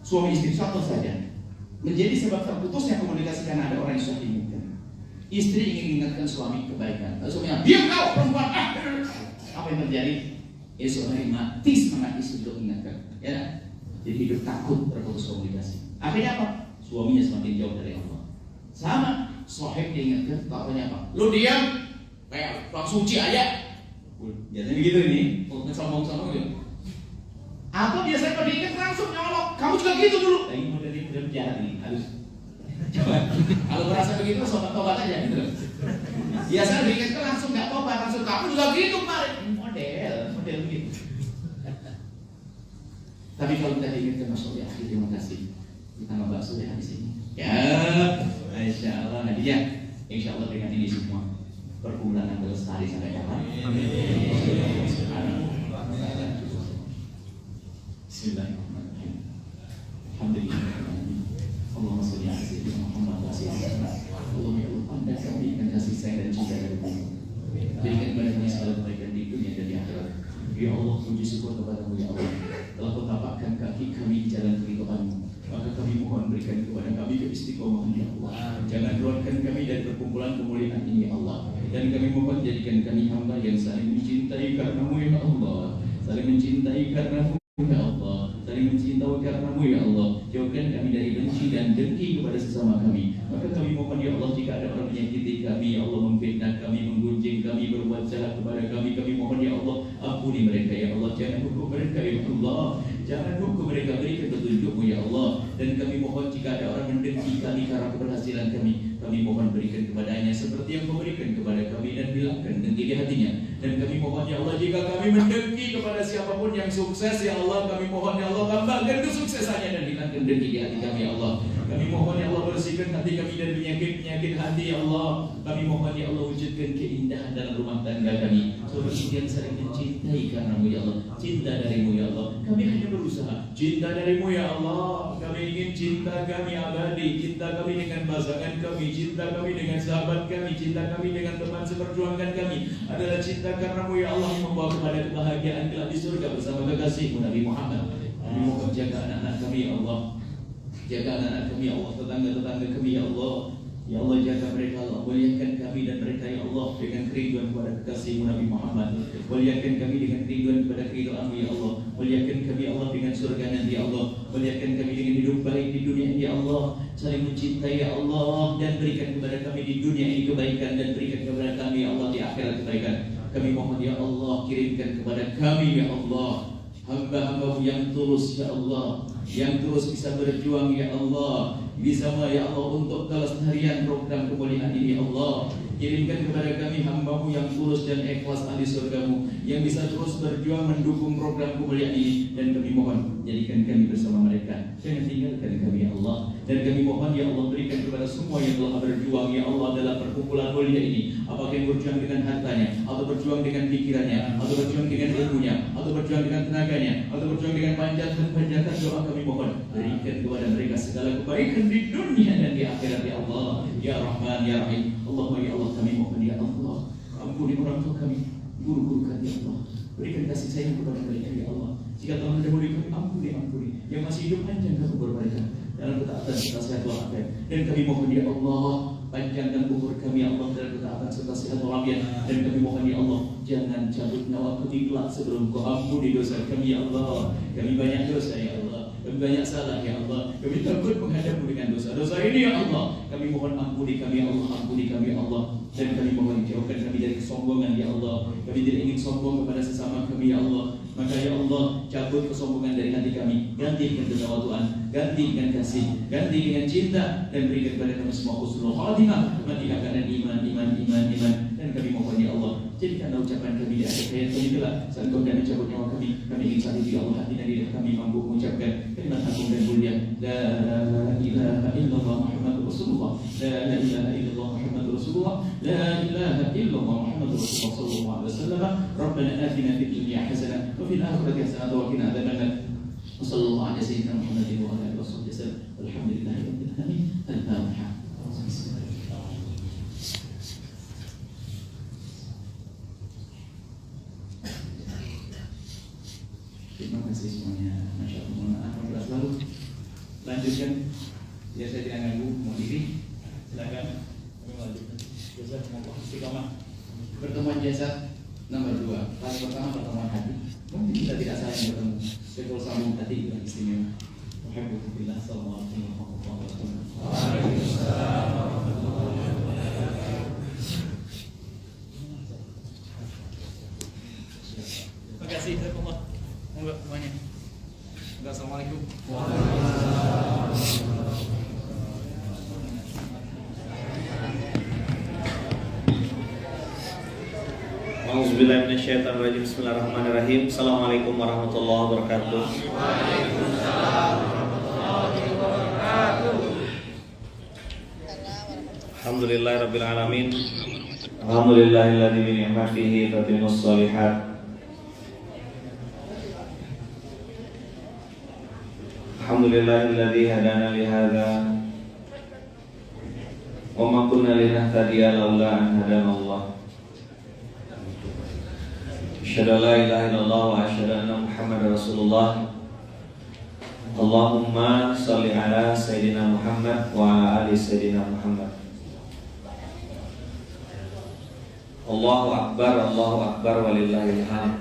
Suami istri contoh saja. Menjadi sebab terputusnya komunikasi karena ada orang yang sudah diingatkan. Istri ingin mengingatkan suami kebaikan. Lalu suaminya, diam kau perempuan. Apa yang terjadi? Esok hari mati semangat istri untuk mengingatkan. Ya, jadi hidup takut terputus komunikasi. Akhirnya apa? Suaminya semakin jauh dari Allah. Sama, sohib diingatkan, takutnya apa? Lu diam, kayak orang suci aja. Biasanya begitu ini, sombong-sombong gitu. Atau biasanya kalau diingat langsung nyolok. Kamu juga gitu dulu. Nah, ini model film jahat nih, harus. Coba, kalau merasa begitu, sobat tobat aja gitu. Biasanya diingatkan langsung nggak tobat, langsung kamu juga gitu kemarin. Model begitu. Tapi kalau kita diingatkan, Masya Allah, terima kasih. Kita ngebahas sudah habis ini. Ya, Insya Allah hadiah. Insya Allah dengan ini semua perkumpulan yang berlestari sampai kapan? Bismillahirrahmanirrahim. Alhamdulillah. Allahumma sholli ala sayyidina Muhammad wa sallam. Allahumma ya Allah, Anda kami dengan kasih sayang dan cinta dari Tuhan. Berikan kepada kami segala kebaikan di dunia dan di akhirat. Ya Allah, puji syukur kepada-Mu ya Allah. Telah Kau tapakkan kaki kami di jalan keridhaan-Mu. Maka kami mohon berikan kepada kami keistiqomahan ya Allah. Jangan keluarkan kami dari perkumpulan kemuliaan ini ya Allah. Dan kami mohon jadikan kami hamba yang saling mencintai karena-Mu ya Allah. Saling mencintai karena-Mu ya Allah. Saling mencintai karena-Mu ya Allah. Jauhkan kami dari benci dan dengki kepada sesama kami. Maka kami mohon ya Allah, jika ada orang menyakiti kami, ya Allah, memfitnah kami, menggunjing kami, berbuat jahat kepada kami, kami mohon ya Allah, ampuni mereka ya Allah. Jangan hukum mereka ya Allah. Jangan hukum mereka, berikan petunjuk-Mu ya Allah. Dan kami mohon jika ada orang mendengki kami karena keberhasilan kami mohon berikan kepadanya seperti yang Kau berikan kepada kami dan hilangkan dengki di hatinya. Dan kami mohon ya Allah, jika kami mendengki kepada siapapun yang sukses ya Allah, kami mohon ya Allah, tambahkan kesuksesannya dan hilangkan dengki di hati kami ya Allah. Kami mohon ya Allah, bersihkan hati kami dari penyakit hati ya Allah. Kami mohon ya Allah, wujudkan keindahan dalam rumah tangga kami seperti yang saling mencintai karena-Mu ya Allah. Cinta dari-Mu ya Allah. Kami hanya berusaha cinta dari-Mu ya Allah. Kami ingin cinta kami abadi, cinta kami dengan pasangan kami, cinta kami dengan sahabat kami, cinta kami dengan teman seperjuangan kami adalah cinta karena-Mu ya Allah, yang membawa kepada kebahagiaan kelak di surga bersama kekasih-Mu Nabi Muhammad. Kami mohon jaga anak-anak kami ya Allah. Jaga anak-anak kami ya Allah, tetangga-tetangga kami ya Allah. Ya Allah, jaga mereka Allah. Muliakan kami dan mereka ya Allah dengan kerinduan kepada kekasih-Mu Nabi Muhammad. Muliakan kami dengan kerinduan kepada keridhaan-Mu ya Allah. Muliakan kami Allah dengan surga nanti ya Allah. Muliakan kami dengan hidup baik di dunia ini ya Allah. Saling mencintai ya Allah. Dan berikan kepada kami di dunia ini kebaikan. Dan berikan kepada kami ya Allah di akhirat kebaikan. Kami mohon ya Allah, kirimkan kepada kami ya Allah hamba-hamba-Mu yang tulus ya Allah, yang terus bisa berjuang ya Allah, bisa ya Allah untuk kelestarian program kemuliaan ini ya Allah. Kirimkan kepada kami hamba-Mu yang tulus dan ikhlas ahli surga-Mu, yang bisa terus berjuang mendukung program kemuliaan ini. Dan kami mohon jadikan kami bersama mereka, jangan tinggalkan kami ya Allah. Dan kami mohon ya Allah, berikan kepada semua yang telah berjuang ya Allah dalam perkumpulan mulia ini, apakah yang berjuang dengan hartanya, atau berjuang dengan pikirannya, atau berjuang dengan ilmunya, atau berjuang dengan tenaganya, atau berjuang dengan panjatan doa, kami mohon berikan kepada mereka mereka segala kebaikan di dunia dan di akhirat ya Allah. Ya Rahman ya Rahim. Allahumma ya Allah, kami mohon ya Allah, ampuni orang tua kami, guru-guru kami ya Allah. Berikan kasih sayang kepada mereka ya Allah. Jika telah mendahului kami, ampuni. Yang masih hidup panjang kami mereka dalam ketaatan serta sehat walafiat. Dan kami mohon ya Allah, panjangkan umur kami ya Allah dalam ketaatan serta sehat walafiat. Dan kami mohon ya Allah, jangan cabut nyawa kami kelak sebelum Kau ampuni dosa kami ya Allah. Kami banyak dosa ya Allah, kami banyak salah ya Allah. Kami takut menghadapmu dengan dosa-dosa ini ya Allah. Kami mohon ampuni kami ya Allah, ampuni kami ya Allah. Dan kami mohon jauhkan kami dari kesombongan ya Allah. Kami tidak ingin sombong kepada sesama kami ya Allah. Maka ya Allah, cabut kesombongan dari hati kami, ganti dengan ketawaduan, ganti dengan kasih, ganti dengan cinta, dan berikan kepada kami semua husnul khatimah, mati keadaan iman. Dan kami mohon ya Allah, jadikanlah ucapan kami di akhir hayat kami kelak saat Kau hendak mencabut nyawa kami. Kami ingin saat itu ya Allah, hati dan lidah kami mampu mengucapkan kalimat agung dan mulia, la ilaha illallah Muhammadur Rasulullah, la ilaha illallah Muhammadur Rasulullah, la ilaha illallah Muhammadur Rasulullah sallallahu alaihi wasallam. Rabbana atina fid dunya hasanah wa fil akhirati hasanah wa qina adzabannar. Wassallallahu ala sayyidina Muhammadin wa ala alihi wasallam. Alhamdulillahi rabbil alamin. Al-Fatihah. Terima kasih semuanya. Masya Allah, mohon maaf kalau selalu. Lanjutkan. Ya saya tidak ganggu, mau diri. Silakan. Kami lanjutkan. Jazakumullah istiqamah. Pertemuan jasad nomor 2. Kali pertama pertemuan hati. Mungkin kita tidak salah yang bertemu. Sekol sambung hati yang istimewa. Alhamdulillah. Assalamualaikum warahmatullahi wabarakatuh. Waalaikumsalam warahmatullahi wabarakatuh. Terima kasih. Enggak semuanya. Assalamualaikum. Auzubillahi minasyaitonirrajim. Bismillahirrahmanirrahim. Assalamualaikum warahmatullahi wabarakatuh. Waalaikumsalam warahmatullahi wabarakatuh. Alhamdulillahirabbil alamin. Alhamdulillahilladzi bi ni'matihi tatimmus shalihat. Alhamdulillahilladzi hadana li hadza wa ma kunna linahtadiya laula an hadana Allah. Asyhadu an la ilaha illallah wa asyhadu anna Muhammadar Rasulullah. Allahumma shalli ala sayyidina Muhammad wa ala ali sayyidina Muhammad. Allahu akbar walillahil hamd.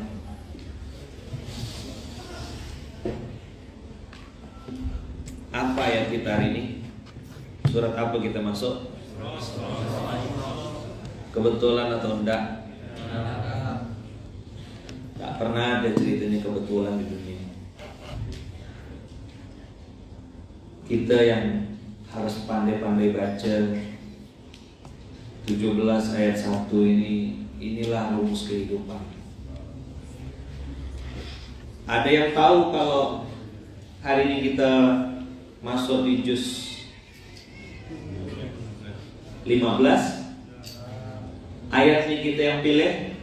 Apa ayat kita hari ini? Surat apa kita masuk? Kebetulan atau enggak? Tak pernah ada ceritanya kebetulan di dunia. Kita yang harus pandai-pandai baca 17 ayat 1 ini, inilah rumus kehidupan. Ada yang tahu kalau hari ini kita masuk di juz 15, ayatnya kita yang pilih?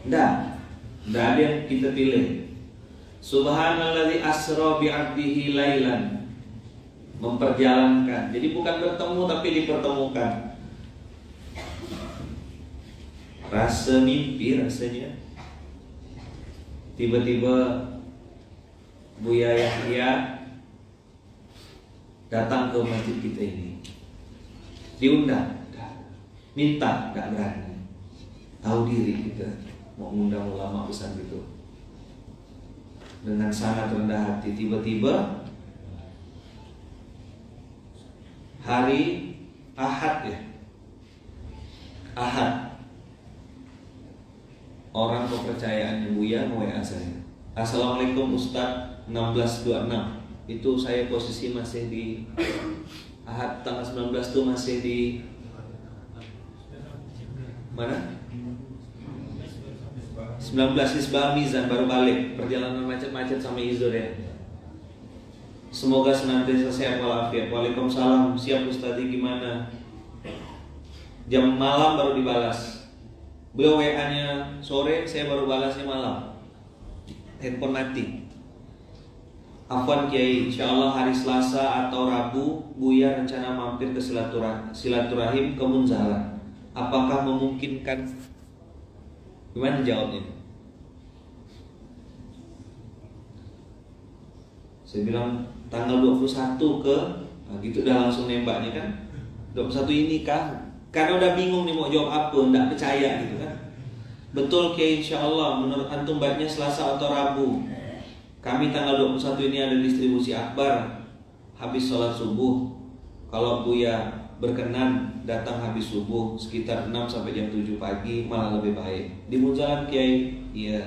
Tidak ada yang kita pilih. Subhanalladzi asra bi'abdihi lailan, memperjalankan. Jadi bukan bertemu tapi dipertemukan. Rasa mimpi rasanya. Tiba-tiba Buya Yahya datang ke masjid kita ini. Diundang, minta, gak berani. Tahu diri kita mau undang ulama besar gitu. Dengan sangat rendah hati, tiba-tiba hari Ahad ya, Ahad, orang kepercayaannya Buya WA saya, Assalamualaikum Ustadz, 16.26. Itu saya posisi masih di Ahad tanggal 19 itu masih di mana? 19 Hisbah Mizan, baru balik. Perjalanan macet-macet sama Izur ya. Semoga senantiasa sehat walafiat. Waalaikumsalam. Siap Ustadz, gimana? Jam malam baru dibalas. Beliau WA-nya sore, saya baru balasnya malam. Handphone mati. Afwan Kiai, insya Allah hari Selasa atau Rabu Buya rencana mampir ke silaturahim ke Munzalah. Apakah memungkinkan? Gimana jawabnya? Saya bilang tanggal 21 ke, nah gitu udah langsung nembaknya kan. 21 ini kah? Karena udah bingung nih mau jawab apa, enggak percaya gitu kan. Betul Kiai, insya Allah. Menurut antum baiknya Selasa atau Rabu. Kami tanggal 21 ini ada distribusi akbar habis sholat subuh. Kalau Buya berkenan datang habis subuh sekitar 6 sampai jam 7 pagi malah lebih baik. Di Munzalah Kiai, iya,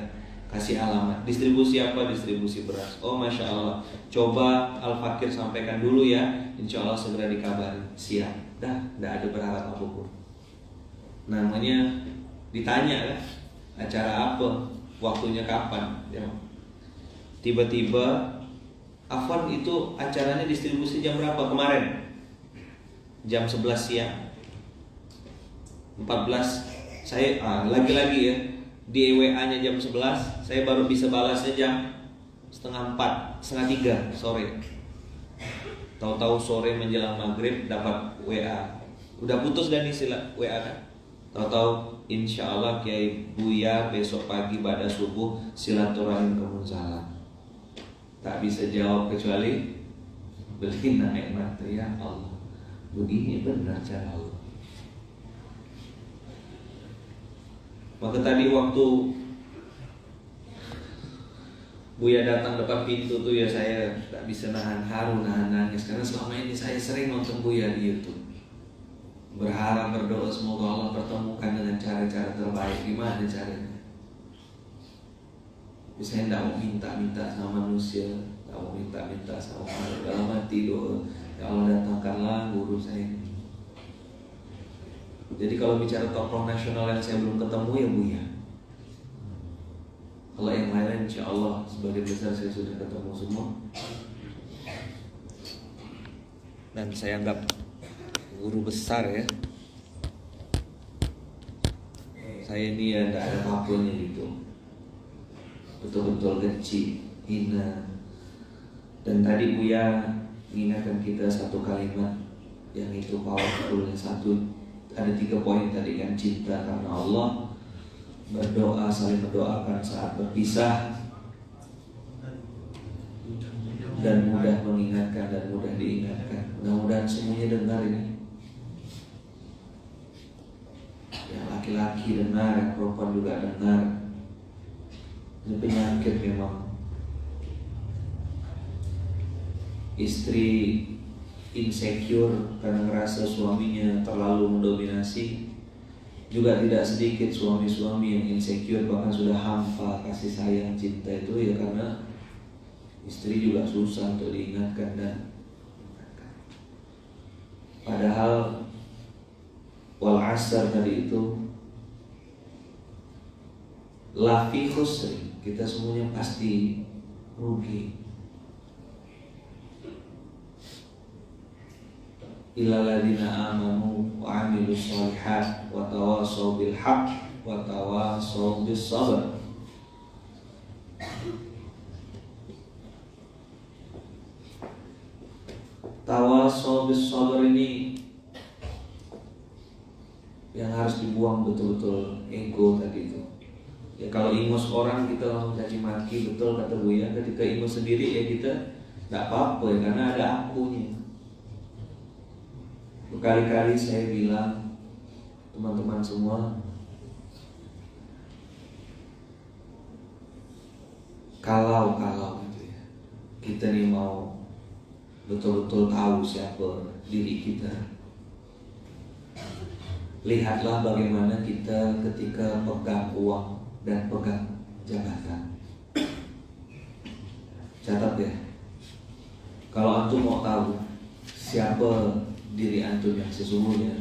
kasih alamat. Distribusi apa? Distribusi beras. Oh Masya Allah. Coba Al-Fakir sampaikan dulu ya. Insya Allah segera dikabarin. Siap. Dah, tidak ada berharap apapun. Namanya ditanya kan, acara apa? Waktunya kapan? Ya. Tiba-tiba Afwan itu acaranya distribusi jam berapa kemarin? Jam 11 siang 14. Saya lagi-lagi ya, di WA-nya jam 11, saya baru bisa balasnya jam setengah 4, setengah 3 sore. Tahu-tahu sore menjelang maghrib dapat WA. Udah putus dan istilah WA kan? Tahu-tahu insya Allah Kiai Buya besok pagi pada subuh silaturahim ke Munzalah. Tak bisa jawab kecuali beli naik mata. Ya Allah, begini benar cara Allah. Maka tadi waktu Buya datang depan pintu tuh ya saya tak bisa nahan haru, nahan nangis. Karena selama ini saya sering nonton Buya di YouTube, berharap, berdoa semoga Allah pertemukan dengan cara-cara terbaik. Gimana caranya? Saya tidak mau minta-minta sama manusia, tidak mau minta-minta sama Allah. Dalam hati doa, ya Allah datangkanlah guru saya. Jadi kalau bicara tokoh nasional yang saya belum ketemu ya Buya. Kalau yang lain insya Allah sebagai besar saya sudah ketemu semua. Dan saya anggap guru besar ya. Saya ini ya tidak ada apa-apanya gitu. Betul-betul kecil, hina. Dan tadi Buya mengingatkan kita satu kalimat yang itu powerful. Satu, ada 3 poin tadi kan. Cinta karena Allah, berdoa, saling mendoakan saat berpisah, dan mudah mengingatkan dan mudah diingatkan. Mudah-mudahan semuanya dengar ini. Yang laki-laki dengar, yang perempuan juga dengar. Ini penyakit memang. Istri insecure karena merasa suaminya terlalu mendominasi. Juga tidak sedikit suami-suami yang insecure, bahkan sudah hampa kasih sayang cinta itu ya karena istri juga susah untuk diingatkan dan padahal wal asr tadi itu la fi khusri, kita semuanya pasti rugi. Illal ladzina amanu wa 'amilus shalihat wa tawassaw bil haqq wa tawassaw bis sabr. Tawassaw bis sabr ini yang harus dibuang betul-betul ego tadi itu. Ya kalau ingus orang kita langsung caci maki, betul kata Buya. Ketika ingus sendiri ya kita tidak apa-apa ya karena ada akunya. Berkali-kali saya bilang teman-teman semua, kalau gitu ya, kita nih mau betul-betul tahu siapa diri kita, lihatlah bagaimana kita ketika pegang uang dan pegang jabatan. Catat ya, kalau antum mau tahu siapa diri antum yang sesungguhnya,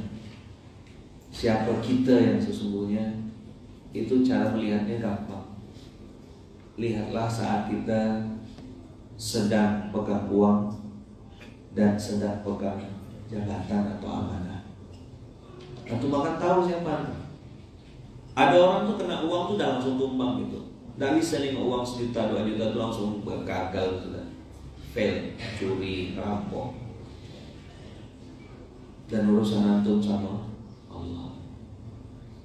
siapa kita yang sesungguhnya, itu cara melihatnya gampang. Lihatlah saat kita sedang pegang uang dan sedang pegang jabatan atau amanah. Antum akan tahu siapa. Ada orang tuh kena uang tuh udah langsung tumbang gitu. Nggak bisa nih uang 1 juta 2 juta tuh langsung gagal sudah. fail, curi, rampok. Dan urusan antum sama Allah.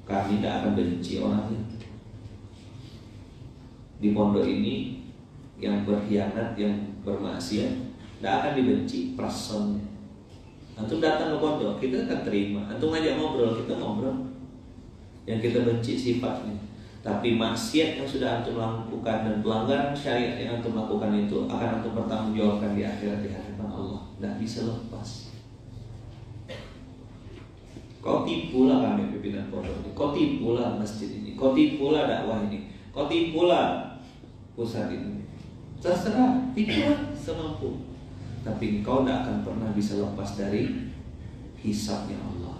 Kami tidak akan benci orang itu. Di pondok ini yang berkhianat, yang bermaksiat tidak akan dibenci personnya. Antum datang ke pondok, kita akan terima. Antum ngajak ngobrol, kita ngobrol. Yang kita benci sifatnya. Tapi maksiat yang sudah antum lakukan dan pelanggaran syariat yang antum lakukan itu akan antum pertanggungjawabkan di akhirat di hadapan Allah. Tidak bisa lepas. Kau tipulah kami pimpinan pondok ini, kau tipulah masjid ini, kau tipulah dakwah ini, kau tipulah pusat ini. Terserah, tipulah semampu. Tapi kau tidak akan pernah bisa lepas dari hisabnya Allah.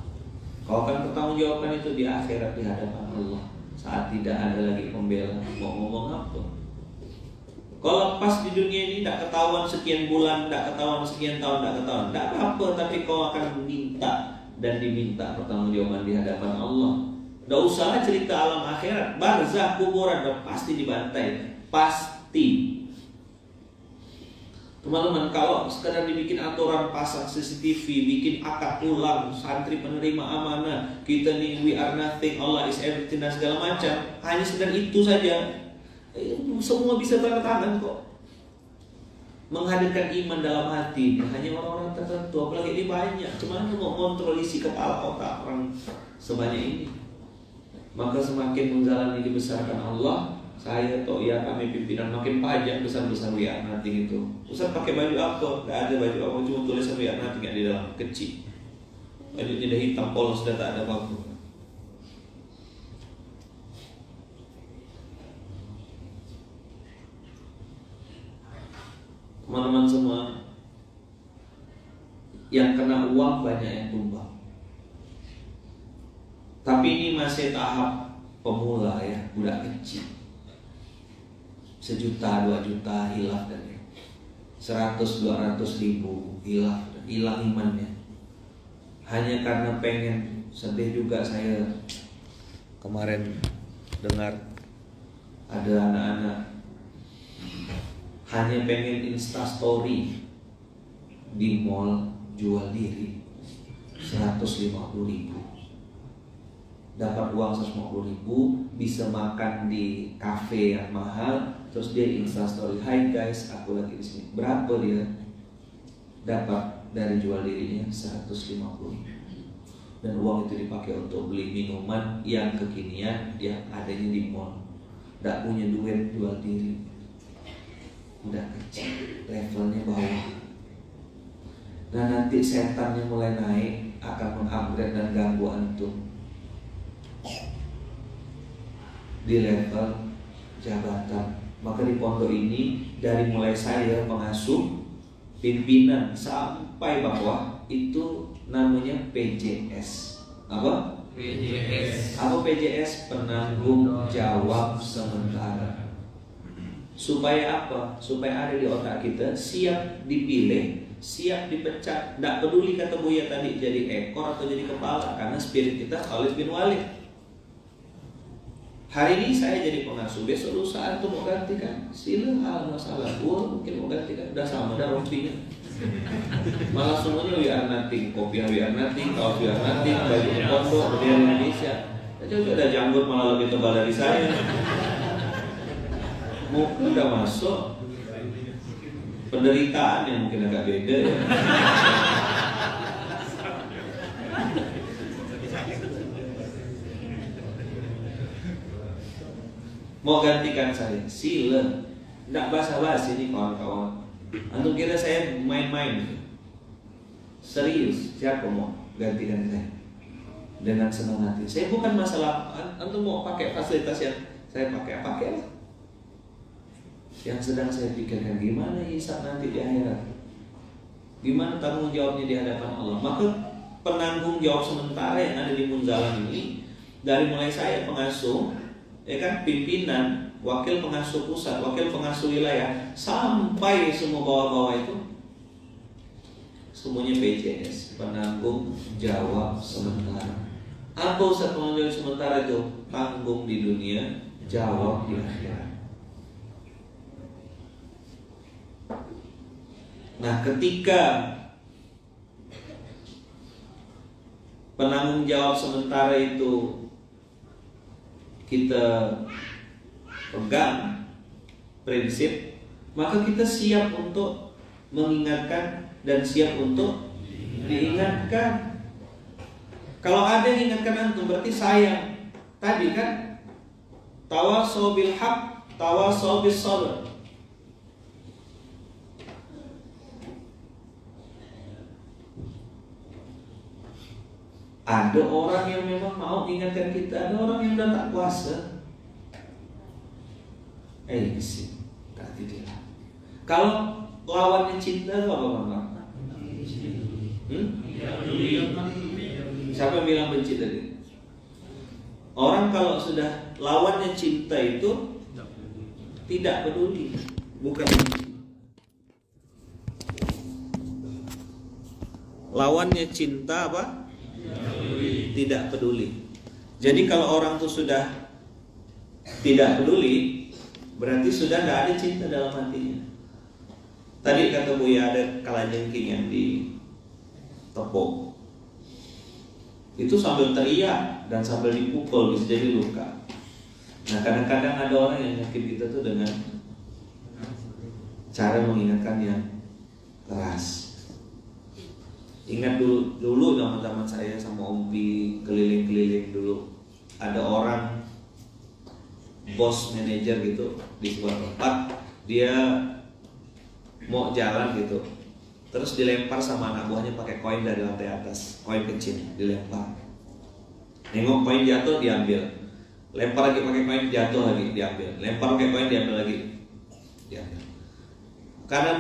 Kau akan pertanggungjawabkan itu di akhirat di hadapan Allah. Saat tidak ada lagi pembela, mau ngomong apa? Kau lepas di dunia ini tidak ketahuan sekian bulan, tidak ketahuan sekian tahun, tidak ketahuan, tidak apa-apa. Tapi kau akan minta dan diminta pertanggungjawaban di hadapan Allah. Tidak usah cerita alam akhirat, barzah, kuburan, udah pasti dibantai, pasti. Teman-teman, kalau sekedar dibikin aturan pasang CCTV, bikin akad ulang, santri penerima amanah, kita nih we are nothing, Allah is everything dan segala macam, hanya sekedar itu saja, semua bisa tanda tangan kok. Menghadirkan iman dalam hati hanya orang-orang tertentu, apalagi ini banyak. Cuman mau kontrol isi kepala otak orang sebanyak ini. Maka semakin menjalani dibesarkan Allah, saya atau ya kami pimpinan makin pajak besar-besar WA nanti itu. Ustaz pakai baju apa? Tidak ada baju apa, cuma tulisan WA nanti nggak di dalam, kecil. Bajunya udah hitam polos, sudah tak ada apa-apa. Teman-teman semua, yang kena uang banyak yang tumbang. Tapi ini masih tahap pemula ya, budak kecil. 1 juta, 2 juta hilaf dan 100-200 ribu hilaf, hilang imannya. Hanya karena pengen, sedih juga saya kemarin dengar ada anak-anak hanya pengen instastory di mall jual diri 150 ribu, dapat uang 150 ribu, bisa makan di kafe yang mahal, terus dia instastory, hai guys aku lagi di sini. Berapa dia dapat dari jual dirinya? 150 ribu. Dan uang itu dipakai untuk beli minuman yang kekinian yang adanya di mall. Tidak punya duit jual diri. Udah kecil, levelnya bawah. Nah nanti setan yang mulai naik akan mengupgrade dan ganggu antum di level jabatan. Maka di pondok ini dari mulai saya pengasuh, pimpinan sampai bawah itu namanya PJS. Apa? PJS. Apa PJS? Penanggung jawab sementara. Supaya apa? Supaya ada di otak kita, siap dipilih, siap dipecat. Tidak peduli kata Buya tadi jadi ekor atau jadi kepala, karena spirit kita Khalid bin Walid. Hari ini saya jadi pengasuh, besok lusa antum mau gantikan, sila masalah. Mungkin mau gantikan, udah sama dah rompinya. Malah semuanya we are nothing, kopi we are nothing, kaos we are nothing, baju pondok, bendera Indonesia. Jadi ada janggut malah lebih tebal dari saya. Mungkin udah masuk penderitaan yang mungkin agak beda ya. Mau gantikan saya, sila. Nggak basa-basi nih kawan-kawan. Antum kira saya main-main? Serius, siapa mau gantikan saya? Dengan senang hati. Saya bukan masalah antum mau pakai fasilitas yang saya pakailah. Yang sedang saya pikirkan gimana hisab nanti di akhirat, gimana tanggung jawabnya di hadapan Allah. Maka penanggung jawab sementara yang ada di Munzalan ini, dari mulai saya pengasuh, ya kan, pimpinan, wakil pengasuh pusat, wakil pengasuh wilayah, sampai semua bawah-bawah itu semuanya PJS, penanggung jawab sementara. Apa Ustaz penanggung jawab sementara itu? Tanggung di dunia, jawab di akhirat. Nah, ketika penanggung jawab sementara itu kita pegang prinsip, maka kita siap untuk mengingatkan dan siap untuk diingatkan. Kalau ada yang ingatkan antum berarti sayang. Tadi kan tawasau bil haq, tawasau bis sabr. Ada orang yang memang mau ingatkan kita, ada orang yang udah tak kuasa. Sih, kata dia. Kalau lawannya cinta itu apa bang? Siapa yang bilang benci tadi? Orang kalau sudah lawannya cinta itu tidak peduli, bukan benci. Lawannya cinta apa? Tidak peduli. Jadi kalau orang tuh sudah tidak peduli, berarti sudah tidak ada cinta dalam hatinya. Tadi kata Buya ada kalajengking yang ditepuk. Itu sambil teriak dan sambil dipukul bisa jadi luka. Nah kadang-kadang ada orang yang nyakitin kita tuh dengan cara mengingatkan yang keras. Ingat dulu zaman saya sama Ompi keliling-keliling dulu. Ada orang bos manajer gitu di sebuah tempat, dia mau jalan gitu, terus dilempar sama anak buahnya pakai koin dari lantai atas, koin kecil dilempar. Nengok koin jatuh diambil, lempar lagi pakai koin jatuh lagi diambil, lempar pakai koin diambil lagi, diambil. Karena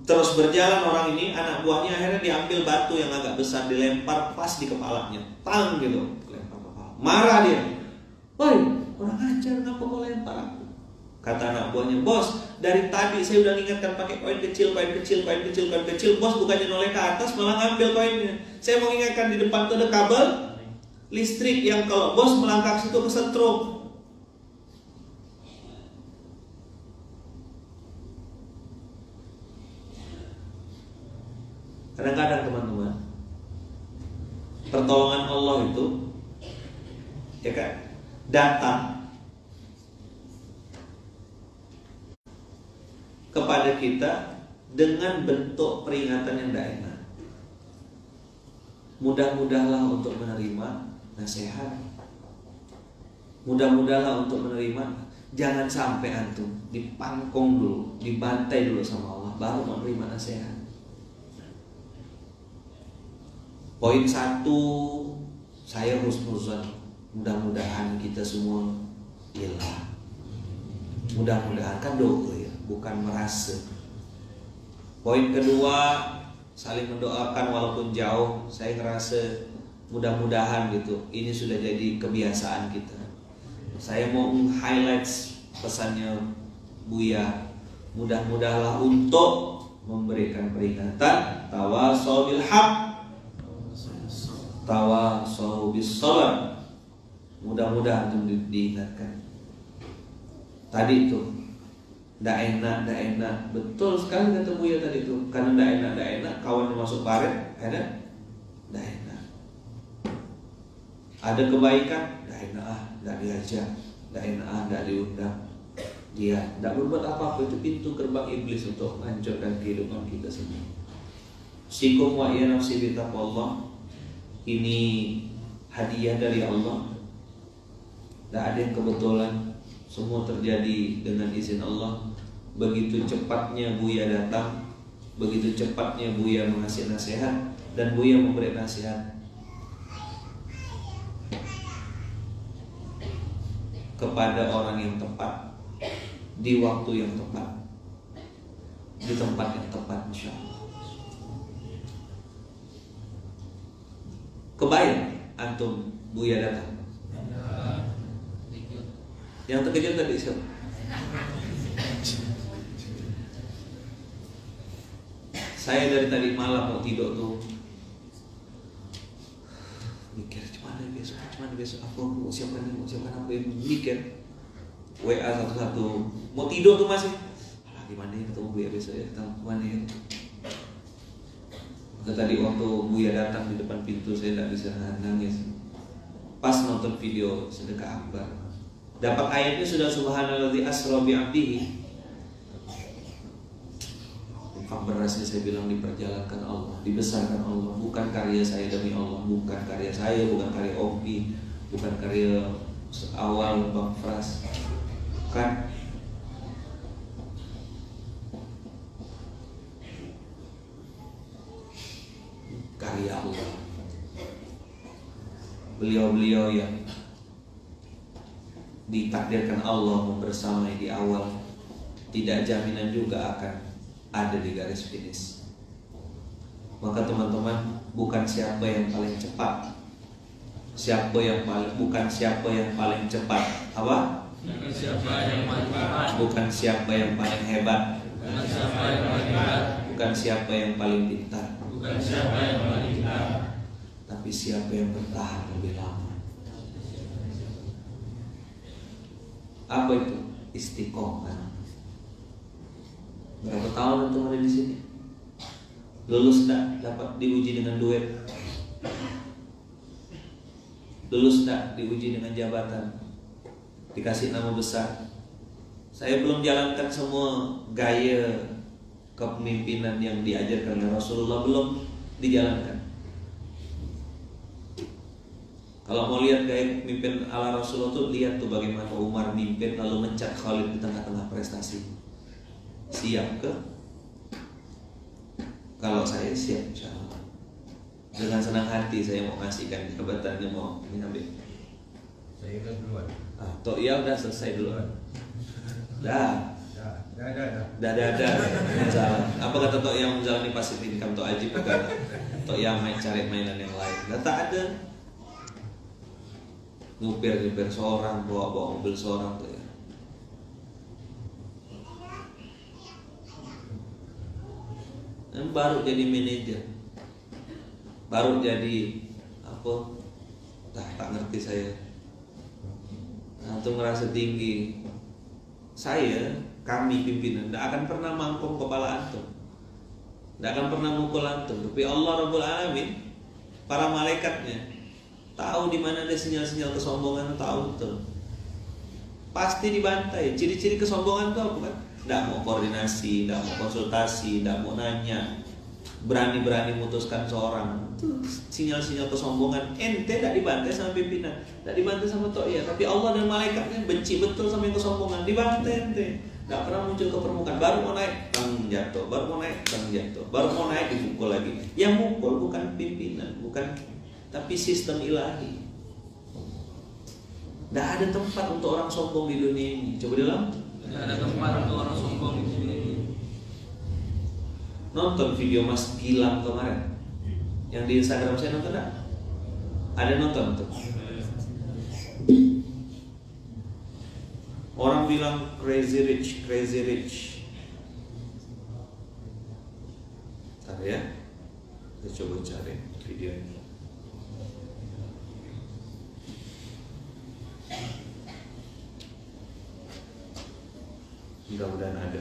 terus berjalan orang ini, anak buahnya akhirnya diambil batu yang agak besar, dilempar pas di kepalanya, tang gitu, lempar kepala. Marah dia, woi orang ajar, kenapa kau lempar aku? Kata anak buahnya, bos dari tadi saya udah ingatkan pakai koin kecil, koin kecil, koin kecil, koin kecil. Bos bukannya noleh ke atas malah ngambil koinnya. Saya mau ingatkan di depan tuh ada kabel listrik yang kalau bos melangkah situ kesetrum. Kadang-kadang teman-teman, pertolongan Allah itu ya kan datang kepada kita dengan bentuk peringatan yang tidak enak. Mudah-mudahlah untuk menerima nasihat. Mudah-mudahlah untuk menerima. Jangan sampai antum dipangkong dulu, dibantai dulu sama Allah, baru menerima nasihat. Poin 1, saya husnuzan. Mudah-mudahan kita semua hilang. Mudah-mudahan kan doa ya, bukan merasa. Poin kedua, saling mendoakan walaupun jauh. Saya ngerasa mudah-mudahan gitu. Ini sudah jadi kebiasaan kita. Saya mau highlight pesannya Buya. Mudah-mudahlah untuk memberikan peringatan. Tawasau bil haq, tawasau bis sabr. Mudah-mudahan untuk diingatkan. Tadi itu ndak enak. Betul sekali kata Buya tadi itu. Karena ndak enak, kawan yang masuk baret, ada ndak enak. Ada kebaikan, ndak enak ndak diajak, ndak enak ndak diundang. Dia ndak berbuat apa-apa, itu pintu gerbang iblis untuk menghancurkan kehidupan kita semua. Sikum wa ya nafsi bitaqwallah. Ini hadiah dari Allah. Ndak ada yang kebetulan. Semua terjadi dengan izin Allah. Begitu cepatnya Buya datang, begitu cepatnya Buya mengasih nasihat, dan Buya memberi nasihat kepada orang yang tepat, di waktu yang tepat, di tempat yang tepat, insya Allah. Kebayang antum Buya datang. Yang terkejut tadi siapa? Saya dari tadi malam mau tidur tuh mikir gimana besok aku mau siapkan apa yang mikir WA satu-satu. Mau tidur tuh masih gimana ya ketemu Buya besok ya, ketemu mana ya. Tadi waktu Buya datang di depan pintu saya tidak bisa nangis. Pas nonton video sedekah akbar, dapat ayatnya sudah subhanalladzi asra bi 'abdihi. Infak berasnya saya bilang diperjalankan Allah, dibesarkan Allah, bukan karya saya demi Allah, bukan karya saya, bukan karya Opi, bukan karya awal Bang Fras, kan? Karya Allah. Beliau-beliau yang ditakdirkan Allah membersamai di awal, tidak jaminan juga akan ada di garis finish. Maka teman-teman, bukan siapa yang paling cepat, bukan siapa yang paling cepat, apa? Bukan siapa yang paling cepat, Bukan siapa yang paling hebat, bukan siapa yang paling hebat, bukan siapa yang paling pintar, bukan siapa yang paling pintar, tapi siapa yang bertahan lebih lama. Apa itu? Istiqomah. Berapa tahun antum ada di sini? Lulus tak dapat diuji dengan duit? Lulus tak diuji dengan jabatan? Dikasih nama besar? Saya belum jalankan semua gaya kepemimpinan yang diajarkan oleh Rasulullah, belum dijalankan. Kalau mau lihat gaya pemimpin ala Rasulullah tuh, lihat tuh bagaimana Umar mimpin lalu mencat Khalid di tengah-tengah prestasi. Siap ke? Kalau saya siap, insya Allah. Dengan senang hati saya mau kasihkan jabatannya, mau mengambil. saya udah duluan. Toh iya udah selesai dulu. Dah. Dah. Salah. Apa kata Tok yang menjalani passive income Tok Aji bukan? Tok yang main cari mainan yang lain. Tak ada. Ngupir seorang, bawa mobil seorang tuh ya. Dan baru jadi manajer, baru jadi apa? Tak ngerti saya. Antum ngerasa tinggi. Kami pimpinan tidak akan pernah mangkong kepala antum, tidak akan pernah mukul antum. Tapi Allah Rabbul Alamin, para malaikatnya tahu di mana ada sinyal-sinyal kesombongan, tahu betul. Pasti dibantai. Ciri-ciri kesombongan itu apa kan? Tidak mau koordinasi, tidak mau konsultasi, tidak mau nanya, berani-berani memutuskan seorang. Itu sinyal-sinyal kesombongan. Ente tidak dibantai sama pimpinan, tidak dibantai sama To'ya, tapi Allah dan malaikatnya benci betul sama yang kesombongan. Dibantai ente, tidak pernah muncul ke permukaan. Baru mau naik, bang jatuh. Baru mau naik, bang jatuh. Baru mau naik, dipukul lagi. Yang mukul bukan pimpinan, bukan, tapi sistem ilahi. Tidak ada tempat untuk orang sombong di dunia ini. Coba diulang. Tidak ada tempat untuk orang sombong di sini. Nonton video Mas Gilang kemarin yang di Instagram saya, nonton enggak? Ada nonton tuh. Orang bilang crazy rich. Ntar ya, kita coba cari video ini. Mudah-mudahan ada.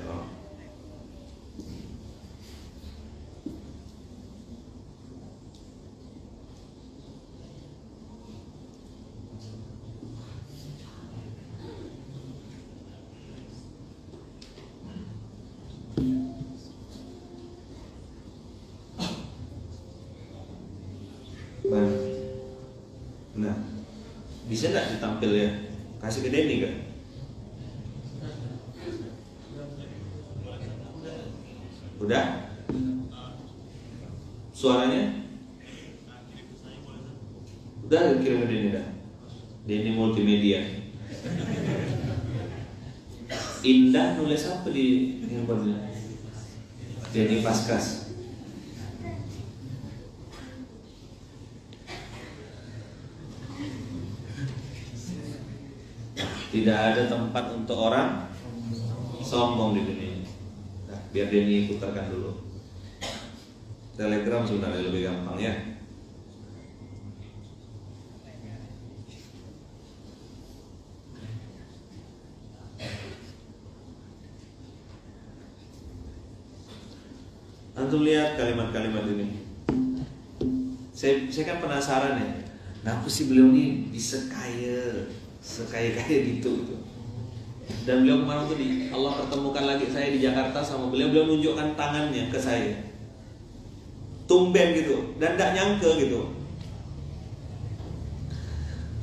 Nah, bisa nggak ditampil ya? Kasih ke Denny kan? Udah? Suaranya? Udah kirim ke Denny dah. Denny multimedia. Indah nulis apa di handphone? Denny Paskas. Tidak ada tempat untuk orang sombong di dunia ini. Nah, biar Denny putarkan dulu. Telegram sebenarnya lebih gampang ya. Antum lihat kalimat-kalimat ini. Saya kan penasaran ya. Kenapa sih beliau ini bisa sekaya gitu. Dan beliau kemarin tuh Allah pertemukan lagi saya di Jakarta sama beliau nunjukkan tangannya ke saya. Tumben gitu dan gak nyangka gitu.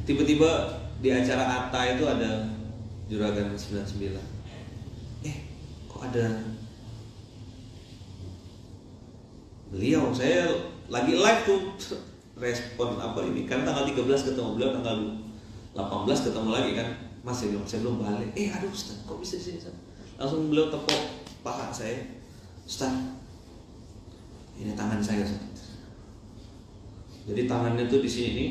Tiba-tiba di acara Atta itu ada Juragan 99. Kok ada beliau? Saya lagi live tuh respon apa ini kan tanggal 13 ketemu beliau, tanggal 18 ketemu lagi kan. Mas saya belum balik. Aduh Ustaz, kok bisa di sini Ustaz? Langsung beliau tepuk paha saya. Ustaz, ini tangan saya Ustaz. Jadi tangannya tuh di sini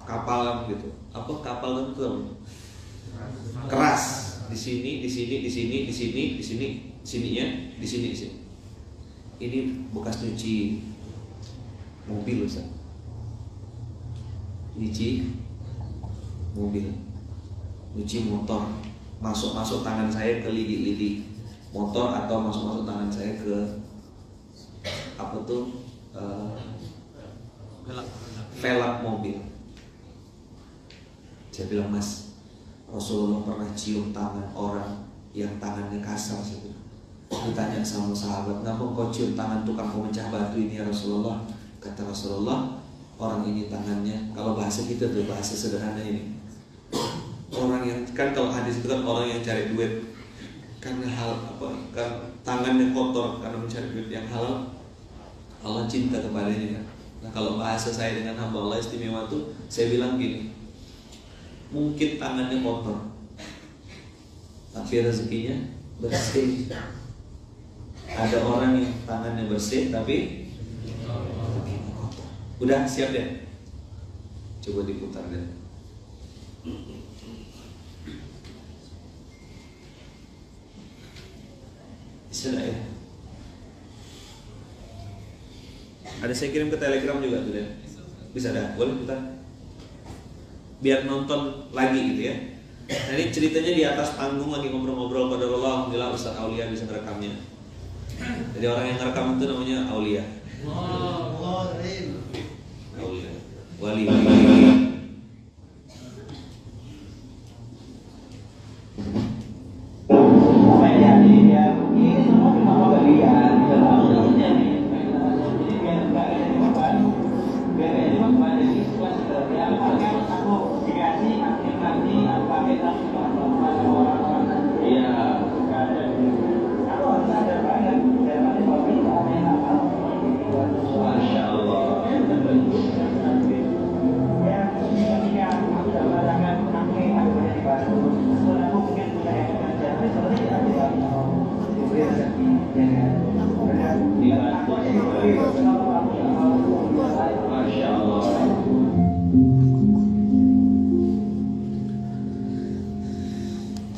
kapalan gitu. Apa kapal itu? Keras. Di sini. Ini bekas nyuci mobil Ustaz. Nyuci mobil, nyuci motor, masuk tangan saya ke lidi motor atau masuk tangan saya ke apa tuh velg mobil. Saya bilang, Mas, Rasulullah pernah cium tangan orang yang tangannya kasar. Saya bilang. Ditanya sama sahabat, kenapa kau cium tangan tukang pemecah batu ini ya Rasulullah? Kata Rasulullah, orang ini tangannya, kalau bahasa kita tuh bahasa sederhana ini, orang yang kan kalau hadis itu kan orang yang cari duit karena kan tangannya kotor karena mencari duit yang halal, Allah cinta kepadanya kan. Nah kalau bahasa saya dengan hamba Allah istimewa tuh, saya bilang gini, mungkin tangannya kotor tapi rezekinya bersih. Ada orang yang tangannya bersih tapi rezekinya kotor. Udah siap deh? Coba diputar deh. Bisa gak ya? Ada saya kirim ke Telegram juga tuh deh. Bisa dah, boleh putar. Biar nonton lagi gitu ya. Nah ini ceritanya di atas panggung lagi ngobrol-ngobrol pada Allah. Alhamdulillah Ustaz Aulia bisa ngerekamnya. Jadi orang yang ngerekam itu namanya Aulia. Aulia. Wali.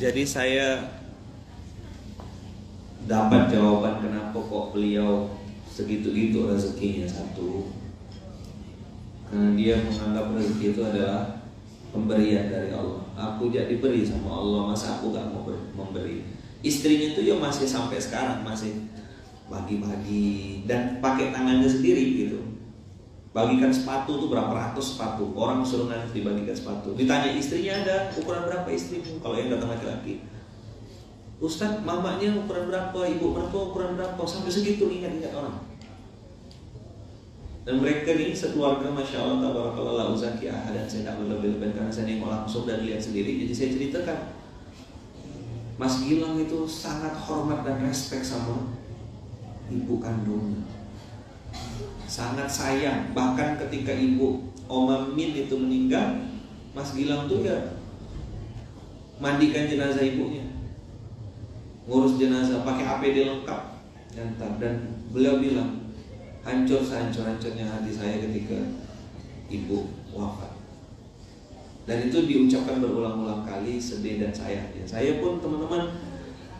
Jadi saya dapat jawaban kenapa kok beliau segitu-gitu rezekinya. Satu, karena dia menganggap rezeki itu adalah pemberian dari Allah. Aku jadi diberi sama Allah, masa aku gak mau memberi. Istrinya itu ya masih sampai sekarang masih bagi-bagi dan pakai tangannya sendiri gitu. Bagikan sepatu tuh berapa ratus sepatu, orang suruh nanti dibagikan sepatu. Ditanya istrinya ada ukuran berapa istrimu, kalau yang datang laki-laki. Ustaz, mamanya ukuran berapa, ibu mertua ukuran berapa, sampai segitu ingat-ingat orang. Dan mereka nih sekeluarga Masya Allah tabarakallah la uzaki ahad, dan saya tidak berlebih-lebihan karena saya nengok langsung dan lihat sendiri. Jadi saya ceritakan, Mas Gilang itu sangat hormat dan respek sama ibu kandungnya, sangat sayang. Bahkan ketika ibu Oma Min itu meninggal, Mas Gilang tuh ya mandikan jenazah ibunya, ngurus jenazah, pakai APD lengkap, dan beliau bilang, hancur sehancur-hancurnya hati saya ketika ibu wafat. Dan itu diucapkan berulang-ulang kali, sedih dan sayangnya. Saya pun teman-teman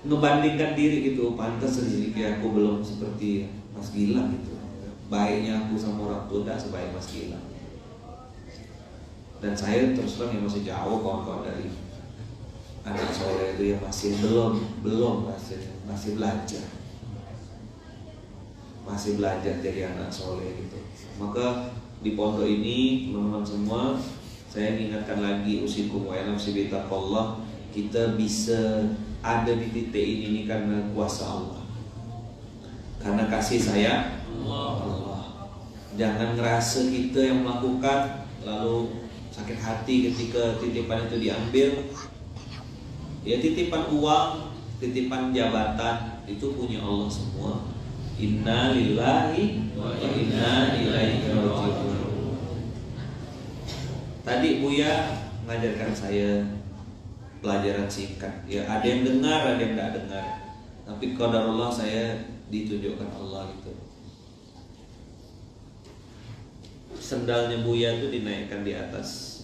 ngebandingkan diri gitu, pantas rezeki aku belum seperti Mas Gilang gitu. Baiknya aku sama orang tua tidak sebaik Mas Gilang. Dan saya terus terang yang masih jauh kawan-kawan dari anak soleh itu yang masih belum masih belajar. masih belajar jadi anak soleh gitu. Maka di pondok ini teman-teman semua, saya ingatkan lagi usikum wa nafsi bitaqallah. Kita bisa ada di titik ini karena kuasa Allah, karena kasih sayang Allah. Jangan ngerasa kita yang melakukan lalu sakit hati ketika titipan itu diambil. Ya, titipan uang, titipan jabatan itu punya Allah semua. Inna lillahi wa inna ilaihi raji'un. Tadi Buya mengajarkan saya pelajaran singkat. Ya, ada yang dengar, ada yang tidak dengar. Tapi qadarullah saya ditunjukkan Allah gitu. Sendalnya Buya itu dinaikkan di atas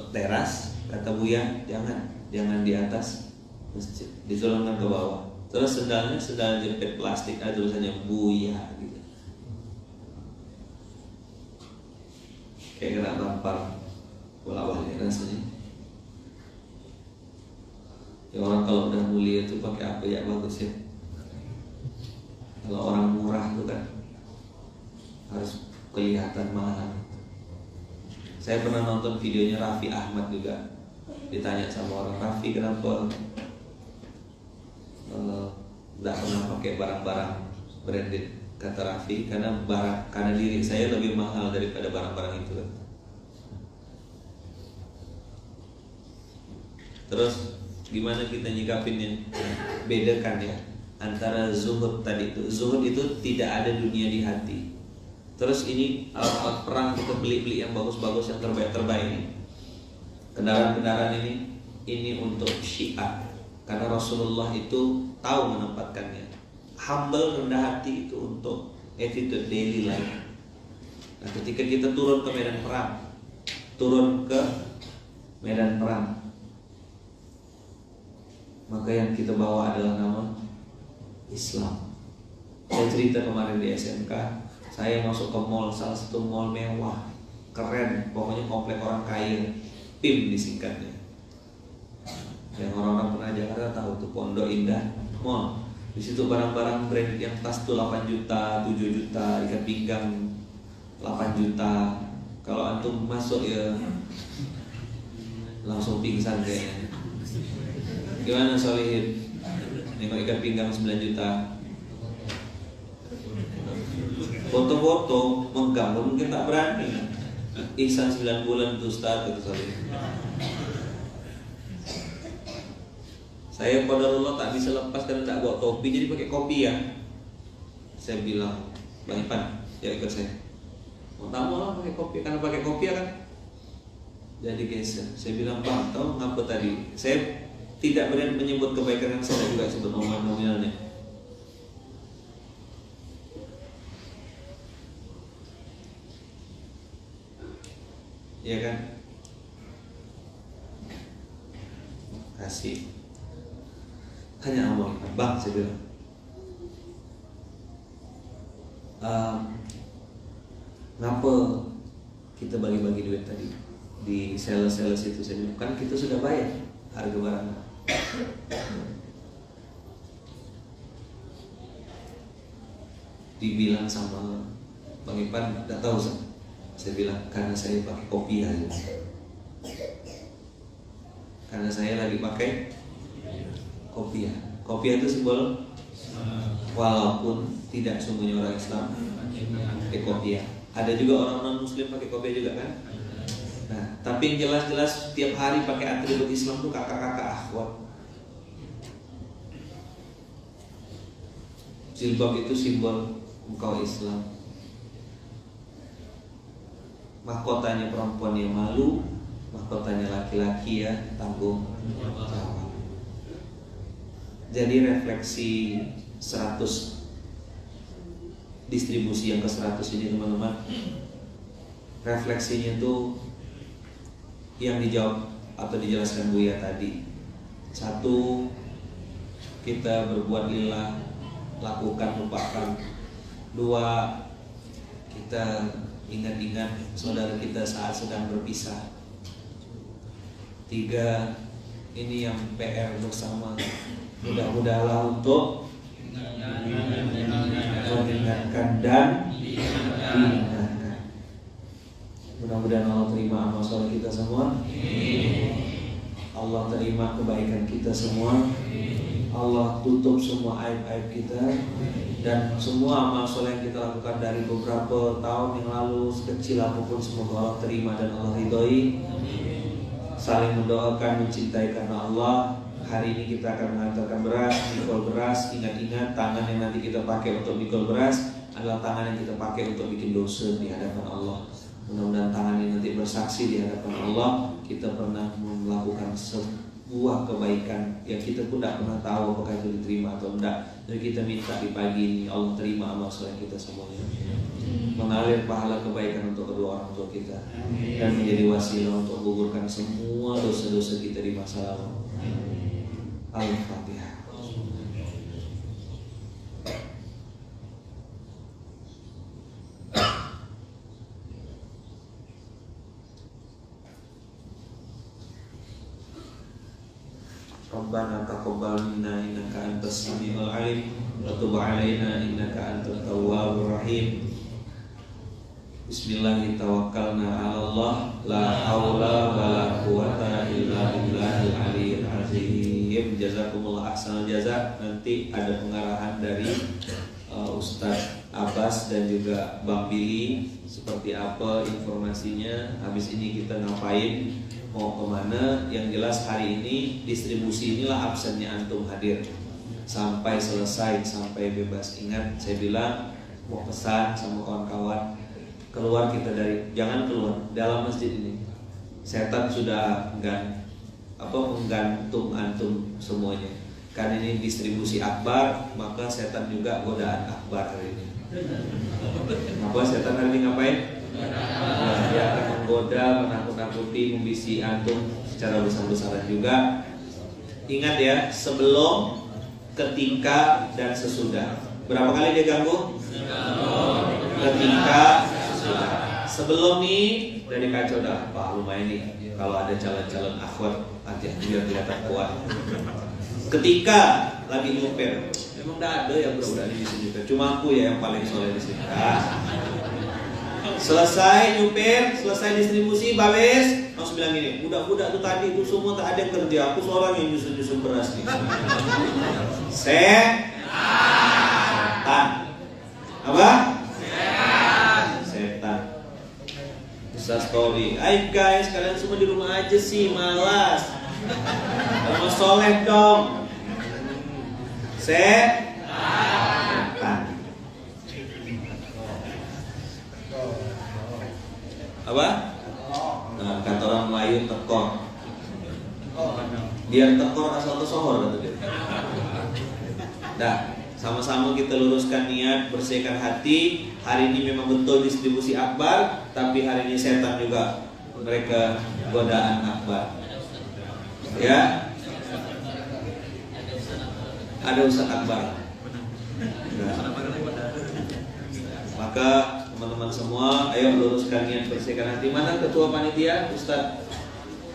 teras. Kata Buya, jangan di atas masjid, diturunkan ke bawah. Terus sendal jepit plastik, ada tulisannya Buya gitu. Kayak kena tampar bola-balik rasanya. Ya, orang kalau udah mulia itu pakai apa ya bagus ya. Kalau orang murah itu kan harus kelihatan mahal. Saya pernah nonton videonya Raffi Ahmad juga. Ditanya sama orang, Raffi kenapa tidak pernah pakai barang-barang branded? Kata Raffi, karena diri saya lebih mahal daripada barang-barang itu. Terus gimana kita nyikapinnya? Bedakan ya antara zuhud tadi itu. Zuhud itu tidak ada dunia di hati. Terus ini alat perang kita beli yang bagus-bagus, yang terbaik-terbaik ini. Kendaraan-kendaraan ini untuk syiar. Karena Rasulullah itu tahu menempatkannya. Humble, rendah hati itu untuk attitude daily life. Nah, ketika kita turun ke medan perang, maka yang kita bawa adalah nama Islam. Saya cerita kemarin di SMK, saya masuk ke mall, salah satu mall mewah, keren, pokoknya komplek orang kaya, PIM disingkatnya. Yang orang-orang pernah Jakarta tahu tuh Pondok Indah Mall. Di situ barang-barang brand yang tas tuh 8 juta, 7 juta, ikat pinggang 8 juta. Kalau antum masuk ya langsung pingsan kayaknya. Gimana Solihin? Nengok ikat pinggang 9 juta. Foto-foto megang, mungkin tak berani. Ihsan 9 bulan tuh Ustaz, kata Solihin. Saya qadarullah tak bisa lepas karena tak bawa topi, jadi pakai kopi ya. Saya bilang, Bang Ipan, ya ikut saya. Mau tamu lah pakai kopi, karena pakai kopi ya kan. Jadi geser. Saya bilang, Bang, tahu ngapa tadi? Saya tidak berani menyebut kebaikan yang saya juga sebut nominalnya. Ya kan? Kasih. Hanya amal, Bang, saya bilang. Ngapa kita bagi-bagi duit tadi di sales itu? Saya bilang, kan kita sudah bayar harga barang. Dibilang sama Bang Ipan, tidak tahu sah. Saya bilang, karena saya pakai kopi aja. Karena saya lagi pakai kopiah. Kopiah itu simbol, walaupun tidak semuanya orang Islam pakai kopiah. Ada juga orang non Muslim pakai kopiah juga kan. Nah, tapi yang jelas-jelas tiap hari pakai atribut Islam tuh kakak-kakak akhwat. Jilbab itu simbol engkau Islam. Mahkotanya perempuan yang malu, mahkotanya laki-laki ya tanggung jawab. Jadi refleksi 100 distribusi yang ke 100 ini teman-teman, refleksinya itu yang dijawab atau dijelaskan Buya tadi. 1, kita berbuat lillah, lakukan, lupakan. 2, kita ingat-ingat saudara kita saat sedang berpisah. 3, ini yang PR bersama. Mudah-mudahan untuk mengingatkan dan diingatkan. Mudah-mudahan Allah terima amal soleh kita semua. Allah terima kebaikan kita semua. Allah tutup semua aib-aib kita, dan semua amal soleh yang kita lakukan dari beberapa tahun yang lalu, sekecil apapun, semoga Allah terima dan Allah ridhoi. Saling mendoakan, mencintai karena Allah. Hari ini kita akan mengantarkan beras, mikul beras. Ingat-ingat, tangan yang nanti kita pakai untuk mikul beras adalah tangan yang kita pakai untuk bikin dosa di hadapan Allah. Mudah-mudahan tangan ini nanti bersaksi di hadapan Allah kita pernah melakukan sebuah kebaikan yang kita pun tidak pernah tahu apakah itu diterima atau tidak. Jadi kita minta di pagi ini Allah terima amal soleh kita semuanya, mengalir pahala kebaikan untuk kedua orang tua kita, dan menjadi wasilah untuk menggugurkan semua dosa-dosa kita di masa lalu. Al-Fatihah. Rabbana taqabbal minna innaka antas samiul alim wa tub alaina innaka antat tawwabur rahim. Bismillahirrahmanirrahim. Tawakkalna 'ala Allah, la haula wala quwata illa billahil aliyyil azim. Jazakumullah ahsanal jaza. Nanti ada pengarahan dari Ustadz Abbas dan juga Bang Billy seperti apa informasinya. Habis ini kita ngapain, mau kemana. Yang jelas hari ini distribusi inilah absennya antum hadir sampai selesai, sampai bebas. Ingat saya bilang mau pesan sama kawan-kawan, keluar kita dari, jangan keluar dalam masjid ini. Setan sudah menggantung antum semuanya. Karena ini distribusi akbar, maka setan juga godaan akbar hari ini. Apa setan hari ini ngapain? Dia akan menggoda, menakut-nakuti, membisi antum secara besar-besaran juga. Ingat ya, sebelum, ketika, dan sesudah. Berapa kali dia ganggu? Ketika, sesudah. Sebelum nih dari kacau dah, Pak lumayan nih. Kalau ada calon-calon akhwat, hati-hati biar kelihatan kuat. Ketika lagi nyupir, emang tidak ada yang budak-budak di sini. Cuma aku ya yang paling soleh di sini. Selesai nyupir, selesai distribusi, babes, langsung bilang gini, budak-budak tuh tadi itu semua tak ada yang kerja, aku seorang yang nyusun-nyusun beras nih. Setan. Apa? Setan. Bisa story. Hai guys, kalian semua di rumah aja sih, malas. Kamu soleh dong. Setan. Apa? Nah, kata orang Melayu tekor. Biar tekor asal tersohor kata dia. Dah, sama-sama kita luruskan niat, bersihkan hati. Hari ini memang betul distribusi akbar, tapi hari ini setan juga mereka godaan akbar. Ya. Ada Ustaz Akbar. Nah. Maka teman-teman semua, ayo luruskan niat, bersihkan hati. Mana ketua panitia Ustaz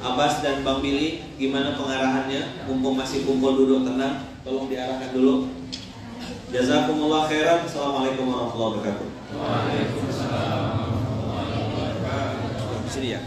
Abbas dan Bang Billy? Gimana pengarahannya? Mumpung masih kumpul duduk tenang, tolong diarahkan dulu. Jazakumullah khairan. Assalamualaikum warahmatullahi wabarakatuh. Waalaikumsalam warahmatullahi wabarakatuh. Sini ya.